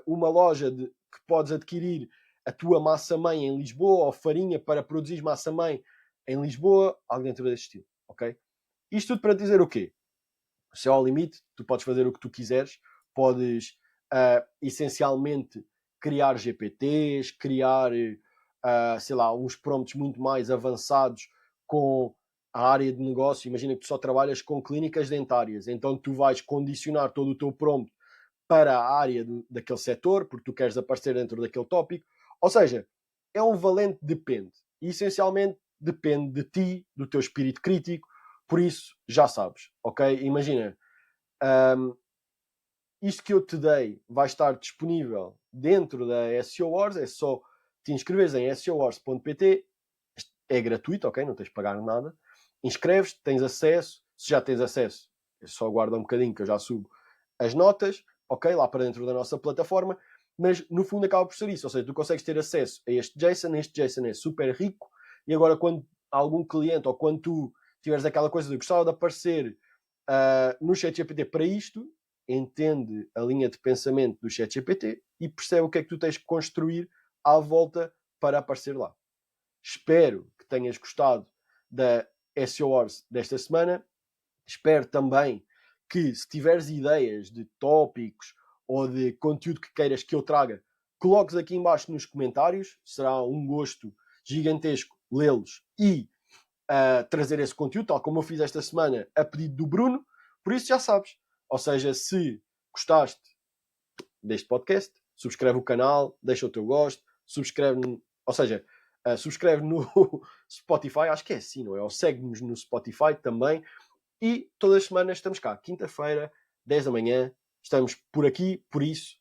uma loja que podes adquirir a tua massa-mãe em Lisboa, ou farinha para produzir massa-mãe em Lisboa, algo dentro desse estilo, ok? Isto tudo para dizer o quê? O céu ao limite, tu podes fazer o que tu quiseres, podes essencialmente criar GPTs, criar, sei lá, uns prompts muito mais avançados com a área de negócio. Imagina que tu só trabalhas com clínicas dentárias, então tu vais condicionar todo o teu prompt para a área daquele setor, porque tu queres aparecer dentro daquele tópico. Ou seja, é um valente depende. E essencialmente depende de ti, do teu espírito crítico. Por isso, já sabes, ok? Imagina, isto que eu te dei vai estar disponível dentro da SEO Wars. É só te inscreveres em seowars.pt. É gratuito, ok? Não tens de pagar nada. Inscreves-te, tens acesso. Se já tens acesso, só aguarda um bocadinho que eu já subo as notas, ok? Lá para dentro da nossa plataforma. Mas no fundo acaba por ser isso. Ou seja, tu consegues ter acesso a este JSON. Este JSON é super rico. E agora, quando algum cliente, ou quando tu tiveres aquela coisa de gostava de aparecer no ChatGPT para isto, entende a linha de pensamento do ChatGPT e percebe o que é que tu tens que construir à volta para aparecer lá. Espero que tenhas gostado da SEO Wars desta semana. Espero também que, se tiveres ideias de tópicos ou de conteúdo que queiras que eu traga, coloques aqui embaixo nos comentários. Será um gosto gigantesco lê-los e trazer esse conteúdo, tal como eu fiz esta semana a pedido do Bruno. Por isso já sabes. Ou seja, se gostaste deste podcast, subscreve o canal, deixa o teu gosto, subscreve no Spotify, acho que é assim, não é? Ou segue-nos no Spotify também. E todas as semanas estamos cá, quinta-feira, 10 da manhã, estamos por aqui. Por isso,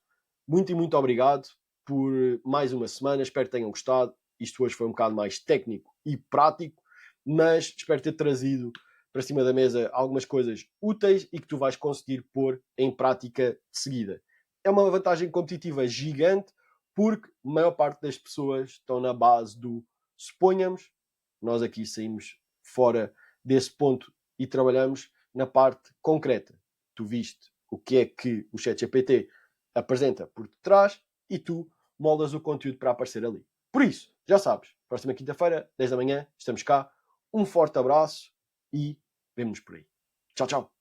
muito e muito obrigado por mais uma semana. Espero que tenham gostado. Isto hoje foi um bocado mais técnico e prático, mas espero ter trazido para cima da mesa algumas coisas úteis e que tu vais conseguir pôr em prática de seguida. É uma vantagem competitiva gigante, porque a maior parte das pessoas estão na base do suponhamos. Nós aqui saímos fora desse ponto e trabalhamos na parte concreta. Tu viste o que é que o ChatGPT apresenta por detrás e tu moldas o conteúdo para aparecer ali. Por isso, já sabes, próxima quinta-feira, 10 da manhã, estamos cá. Um forte abraço e vemo-nos por aí. Tchau, tchau.